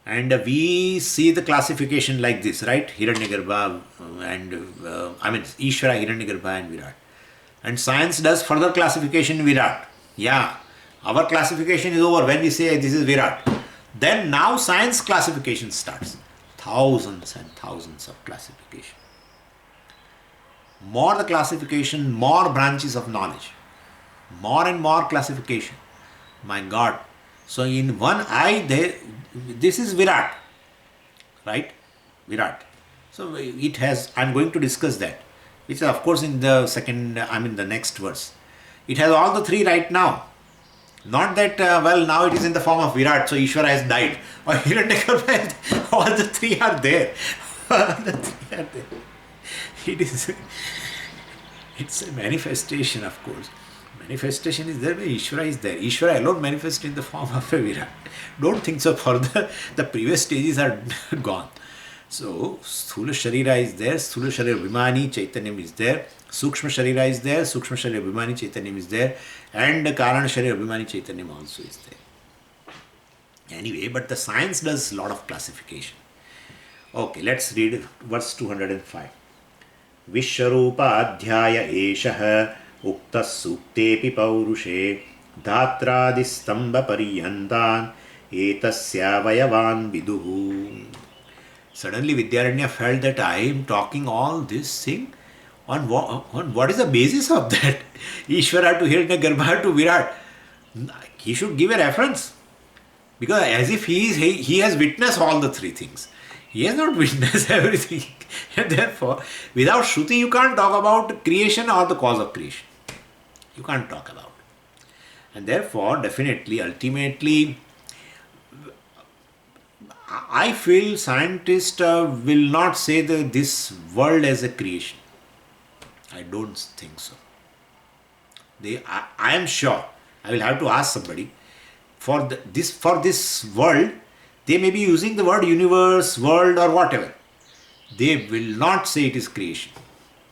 And we see the classification like this, right? Hiranyagarbha and Ishvara, Hiranyagarbha and Virat. And science does further classification in Virat. Yeah, our classification is over when we say this is Virat. Then now science classification starts. Thousands and thousands of classification. More the classification, more branches of knowledge. More and more classification. My God. So in one eye, this is Virat. Right? Virat. So it has, I'm going to discuss that. Which is of course in the the next verse. It has all the three right now. Not that, now it is in the form of Virat, so Ishvara has died. Or Hiranyagarbha, all the three are there. All the three are there. It's a manifestation, of course. Manifestation is there when Ishvara is there. Ishvara alone manifests in the form of a Virat. Don't think so further. The previous stages are gone. So, Sthula Sharira is there, Sthula Sharira Abhimani Chaitanyam is there, Sukshma Sharira is there, Sukshma Sharira Abhimani Chaitanyam is there, and Karana Sharira Abhimani Chaitanyam also is there. Anyway, but the science does a lot of classification. Okay, let's read verse 205. Vishwarupa Adhyaya Eshaha Ukta Suktepi Paurushe Dhatradi Pariyantan Etasya Vayavan Viduhu. Suddenly Vidyaranya felt that I am talking all this thing on what is the basis of that? Ishvara to Hiranyagarbha to Virat. He should give a reference. Because as if he has witnessed all the three things. He has not witnessed everything. And therefore, without Shruti you can't talk about creation or the cause of creation. You can't talk about. And therefore, definitely, ultimately, I feel scientists will not say that this world as a creation. I don't think so. I am sure, I will have to ask somebody, for this world, they may be using the word universe, world or whatever. They will not say it is creation.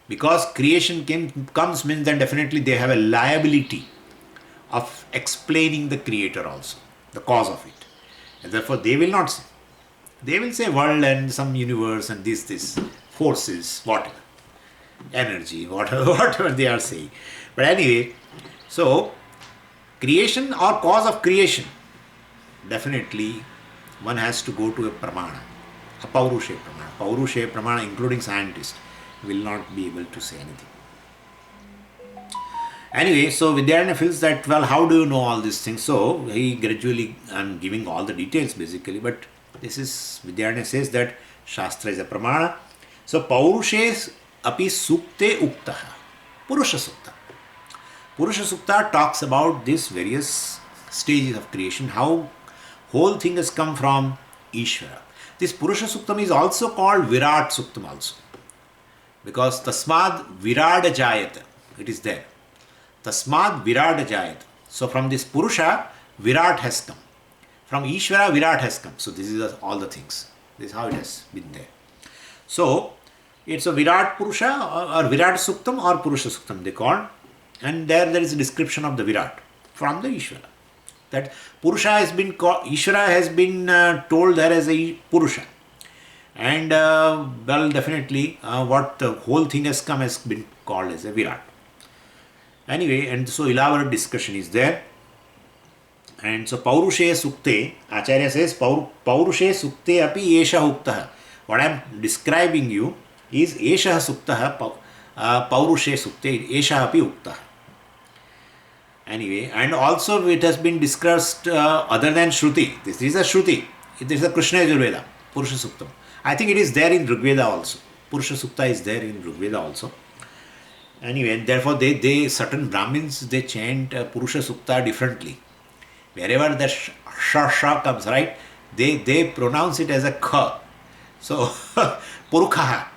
Because creation comes means then definitely they have a liability of explaining the creator also, the cause of it. And therefore they will not say. They will say world and some universe and this forces, whatever, energy, whatever they are saying. But anyway, so creation or cause of creation, definitely one has to go to a pramana, a paurushe pramana. Paurushe pramana, including scientists, will not be able to say anything. Anyway, so Vidyaranya feels that, well, how do you know all these things? So he gradually, I'm giving all the details basically, but this is, Vidyaranya says that Shastra is a pramana. So Paurushe api sukte uktaha. Purusha Sukta. Purusha Sukta talks about these various stages of creation, how whole thing has come from Ishvara. This Purusha Suktam is also called Virat Suktam also. Because Tasmad Virad Jayata, it is there. Tasmad Virad Jayata. So from this Purusha, Virat has come. From Ishvara, Virat has come. So this is all the things. This is how it has been there. So it's a Virat Purusha or Virat Suktam or Purusha Suktam they call. And there is a description of the Virat from the Ishvara. That Purusha has been called, Ishvara has been told there as a Purusha. And well, definitely what the whole thing has come has been called as a Virat. Anyway, and so elaborate discussion is there. And so Paurushe Sukte, Acharya says, Paurushe Sukte api Esha Uktaha. What I am describing you is Esha Suktaha, Paurushe Sukte, Esha api Uktaha. Anyway, and also it has been discussed other than Shruti. This is a Shruti. This is a Krishna Yajurveda, Purusha Suktam. I think it is there in Rigveda also. Purusha Sukta is there in Rigveda also. Anyway, therefore they certain Brahmins, they chant Purusha Sukta differently. Wherever the sha comes, right, they pronounce it as a kha. So, Purukha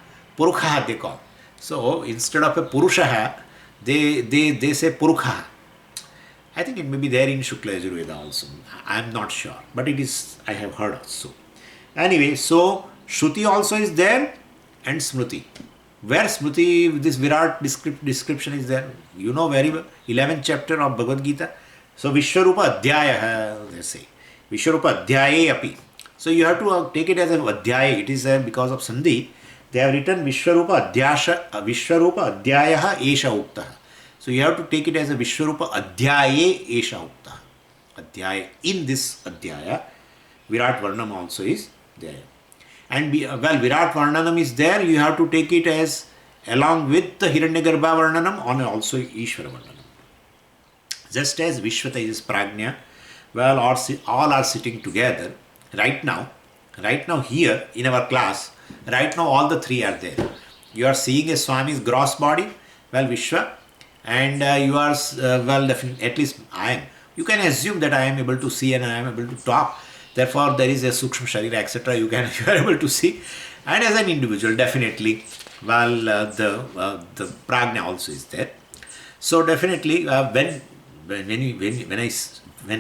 they call. So, instead of a Purusha, they say Purukha. I think it may be there in Shukla Yajurveda also. I am not sure, but it is, I have heard also. Anyway, so Shruti also is there and Smriti. Where Smriti, this Virat description is there, you know very well, 11th chapter of Bhagavad Gita. So Vishwarupa Adhyaya, they say. Vishwarupa Adhyaye api. So you have to take it as an Adhyaya. It is because of Sandhi. They have written Vishwarupa Adhyayaha Esha Uktaha. So you have to take it as a Vishwarupa Adhyaye Esha Uktaha. Adhyaya. In this Adhyaya, Virat Varnam also is there. And Virat Varnanam is there, you have to take it as along with the Hiranyagarbha Varnanam and also Ishvara Varnanam. Just as Vishwata is Prajna, all are sitting together right now here in our class, right now all the three are there. You are seeing a Swami's gross body, Vishwa, and you are, definitely, at least I am. You can assume that I am able to see and I am able to talk. Therefore, there is a Sukshma Sharira, etc. You are able to see. And as an individual, definitely, the Prajna also is there. So, definitely, when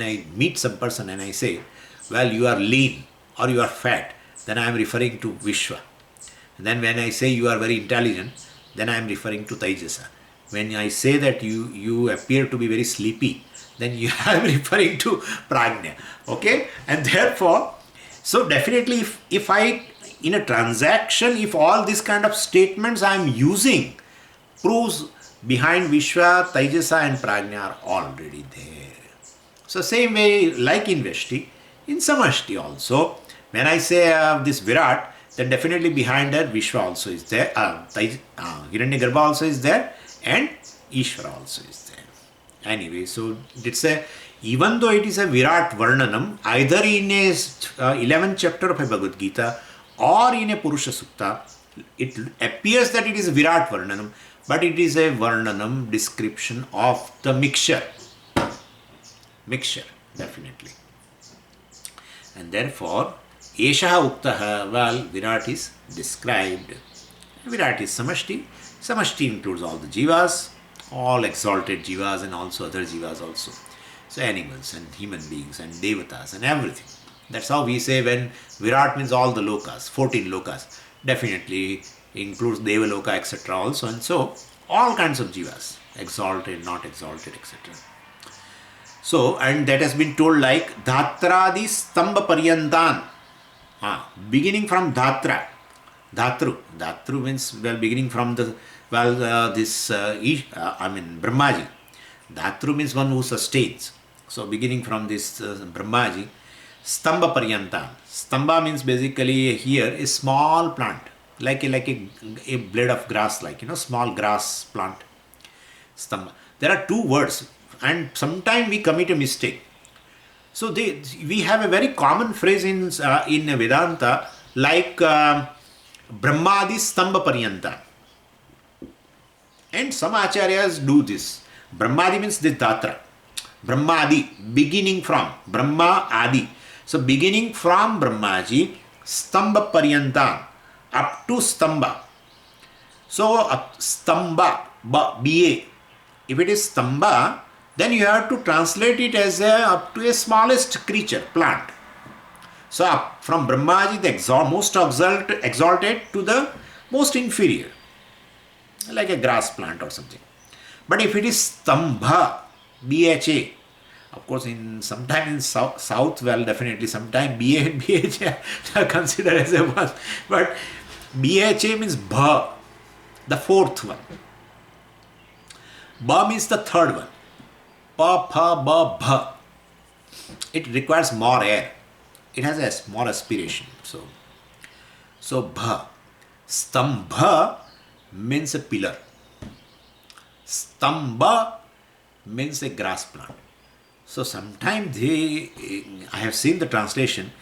I meet some person and I say, you are lean or you are fat, then I am referring to Vishwa. And then when I say you are very intelligent, then I am referring to Taijasa. When I say that you appear to be very sleepy, then I am referring to Prajna. Okay? And therefore, so definitely if I, in a transaction, if all these kind of statements I am using proves behind Vishwa, Taijasa and Prajna are already there. So same way, like in Veshti, in Samashti also, when I say this Virat, then definitely behind that Vishwa also is there, Hiranyagarbha also is there, and Ishvara also is there. Anyway, so it's even though it is a Virat Varnanam, either in a 11th chapter of a Bhagavad Gita or in a Purusha Sukta, it appears that it is Virat Varnanam, but it is a Varnanam description of the mixture. Mixture, definitely. And therefore, Eshaha Uktaha, Virat is described. Virat is Samashti. Samashti includes all the jivas, all exalted jivas and also other jivas also. So animals and human beings and devatas and everything. That's how we say when Virat means all the lokas, 14 lokas. Definitely includes Devaloka, etc. also. And so all kinds of jivas, exalted, not exalted, etc. So, and that has been told like Dhatradi Stamba Paryantan. Beginning from Dhatra. Dhatru means, beginning from the, Brahmaji. Dhatru means one who sustains. So, beginning from this Brahmaji, Stamba Paryantam. Stamba means basically here a small plant, like a blade of grass, small grass plant. Stamba. There are two words, and sometimes we commit a mistake. So, we have a very common phrase in Vedanta, like Brahmadi Stamba Paryanta. And some acharyas do this. Brahmadi means the Dhatra. Brahmadi, beginning from. Brahma Adi. So, beginning from Brahmaji, Stamba Paryanta, up to Stamba. So, Stamba, B-A. If it is Stamba, then you have to translate it as up to a smallest creature, plant. So, up from Brahmaji, the most exalted to the most inferior, like a grass plant or something. But if it is Stambha, B-H-A, of course, sometime in south, definitely sometime B-A and B-H-A are considered as a one. But B-H-A means Bha, the fourth one. Ba means the third one. Pa, pa, ba, bha. it requires more air. It has a more aspiration. So bha. Stambha means a pillar. Stamba means a grass plant. So sometimes I have seen the translation,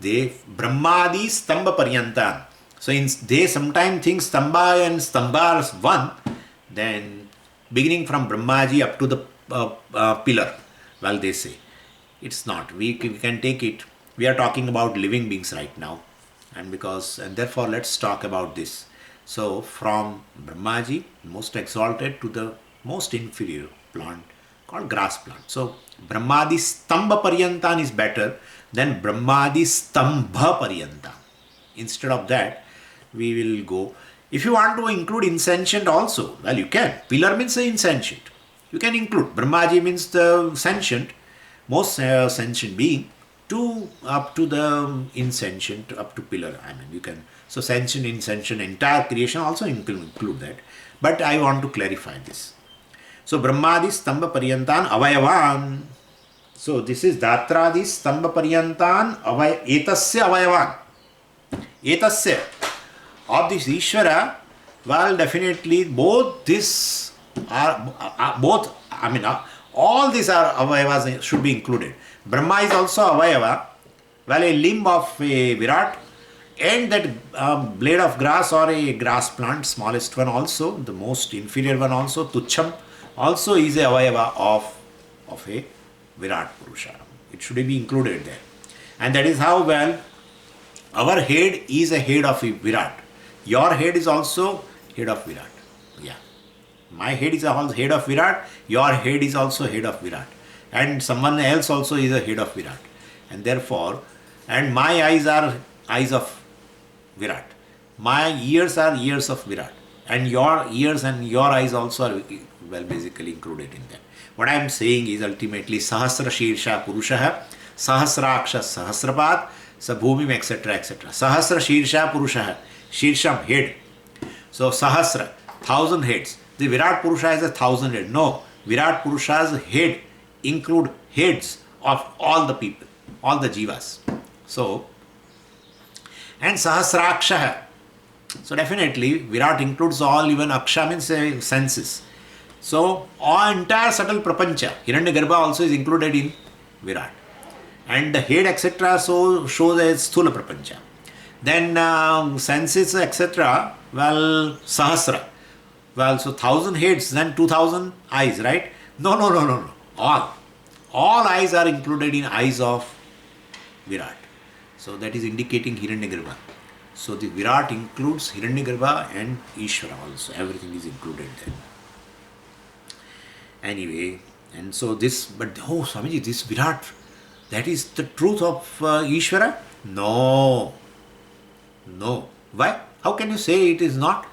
they Brahmadi Stamba Paryantan. So they sometimes think Stamba and Stamba is one, then beginning from Brahmaji up to the pillar. Well, they say it's not. We can take it. We are talking about living beings right now, and therefore let's talk about this. So from Brahmaji, most exalted, to the most inferior plant called grass plant. So Brahmadi Stamba Paryantan is better than Brahmadi Stambha Paryantan. Instead of that, we will go. If you want to include insentient also, well, you can. Pillar means insentient. You can include. Brahmaji means the sentient, most sentient being, up to the insentient, up to pillar. I mean, you can. So sentient, insentient, entire creation also include that. But I want to clarify this. So Brahmadi Stamba Paryantan Avayavan. So this is Datradi Stamba Paryantan Etasya Avayavan. Etasya. Of this Ishvara, well, definitely both this both, all these are Avayavas should be included. Brahma is also Avayava, well, a limb of a Virat, and that blade of grass or a grass plant, smallest one also, the most inferior one also, Tucham, also is a Avayava of a Virat Purusha. It should be included there. And that is how, well, our head is a head of a Virat. Your head is also head of Virat. Yeah. My head is also head of Virat. Your head is also head of Virat. And someone else also is a head of Virat. And therefore, and my eyes are eyes of Virat. My ears are ears of Virat. And your ears and your eyes also are, well, basically included in that. What I am saying is ultimately Sahasra Shirsha Purushaha, Sahasraksha Sahasrapad, Sabhumim, etc., etc. Sahasra Shirsha Purushaha. Shirsham, head. So Sahasra, 1,000 heads. The Virat Purusha is 1,000 heads. No, Virat Purusha's head include heads of all the people, all the jivas. So, and Sahasraksha. So definitely Virat includes all, even Aksha means senses. So all entire subtle prapancha, Hiranyagarbha also is included in Virat. And the head, etc., so shows as Sthula prapancha. Then senses, etc., well, Sahasra. Well, so 1,000 heads, then 2,000 eyes, right? No. All eyes are included in eyes of Virat. So that is indicating Hiranyagarbha. So the Virat includes Hiranyagarbha and Ishvara also. Everything is included there. Anyway, and so this, but Swamiji, this Virat, that is the truth of Ishvara? No. Why? How can you say it is not?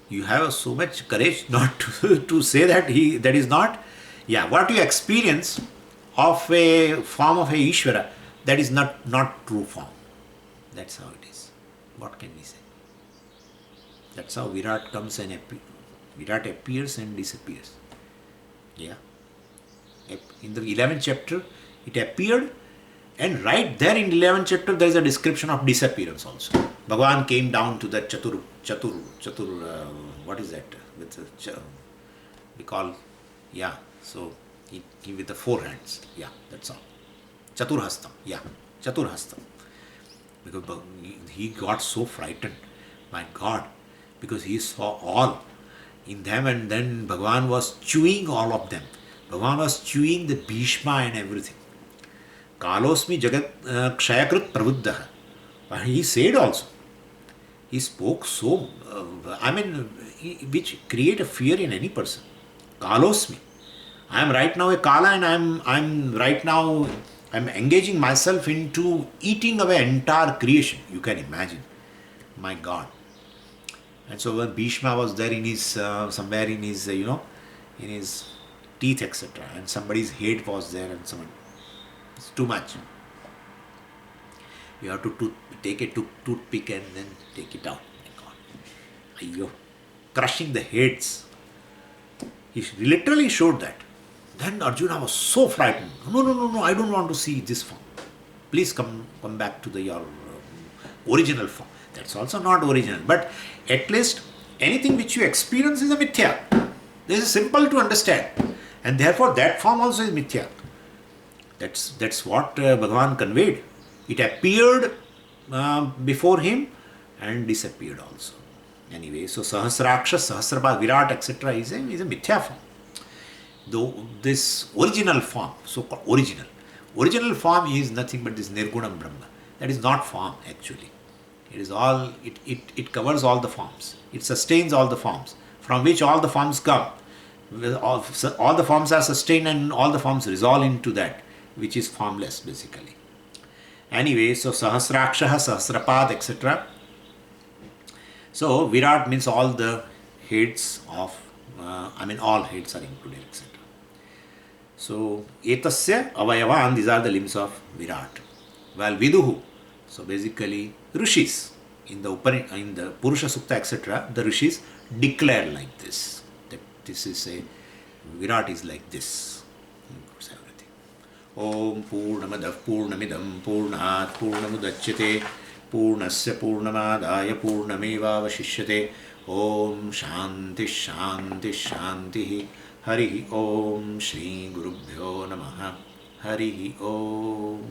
You have so much courage not to say that that is not. Yeah, what you experience of a form of a Ishvara, that is not true form. That's how it is. What can we say? That's how Virat comes and Virat appears and disappears. Yeah. In the 11th chapter, it appeared, and right there in 11th chapter, there is a description of disappearance also. Bhagavan came down to the Chatur, what is that? We call, yeah, so he with the 4 hands. Yeah, that's all. Chaturhastam, yeah, Chaturhastam. Because he got so frightened, my God, because he saw all in them, and then Bhagavan was chewing all of them. Bhagavan was chewing the Bhishma and everything. Kalosmi Jagat Kshayakrit Prabuddha. He said also. He spoke so, which create a fear in any person. Kalosmi. I am right now a Kala, and I'm engaging myself into eating away entire creation. You can imagine. My God. And so when Bhishma was there in his, somewhere in his, in his teeth, etc., and somebody's head was there, and someone, it's too much. You have to take a toothpick and then take it out. My God. Ayyo. Crushing the heads. He literally showed that. Then Arjuna was so frightened. No, no, no, no, I don't want to see this form. Please come back to your original form. That's also not original. But at least anything which you experience is a mithya. This is simple to understand. And therefore that form also is mithya. That's what Bhagavan conveyed. It appeared before him and disappeared also. Anyway, so Sahasraksha, Sahasrapad, Virat, etc. is a mithya form. Though this original form, so-called original form is nothing but this Nirgunam Brahma. That is not form actually. It is all, it covers all the forms. It sustains all the forms, from which all the forms come. All the forms are sustained and all the forms resolve into that, which is formless basically. Anyway, so Sahasraksha, Sahasrapad, etc. So Virat means all the heads of, all heads are included, etc. So etasya avayavan, these are the limbs of Virat. While Viduhu, so basically rishis, in the Purusha Sukta, etc., the rishis declare like this, that this is a, Virat is like this. Includes everything. Om Purnamadav Purnamidam Purnat Purnamudachyate Purnasya Purnamadaya Purnamevavashishyate. Om Shanti Shanti Shanti. Harihi Om Shri Gurubhyo Namaha. Harihi Om.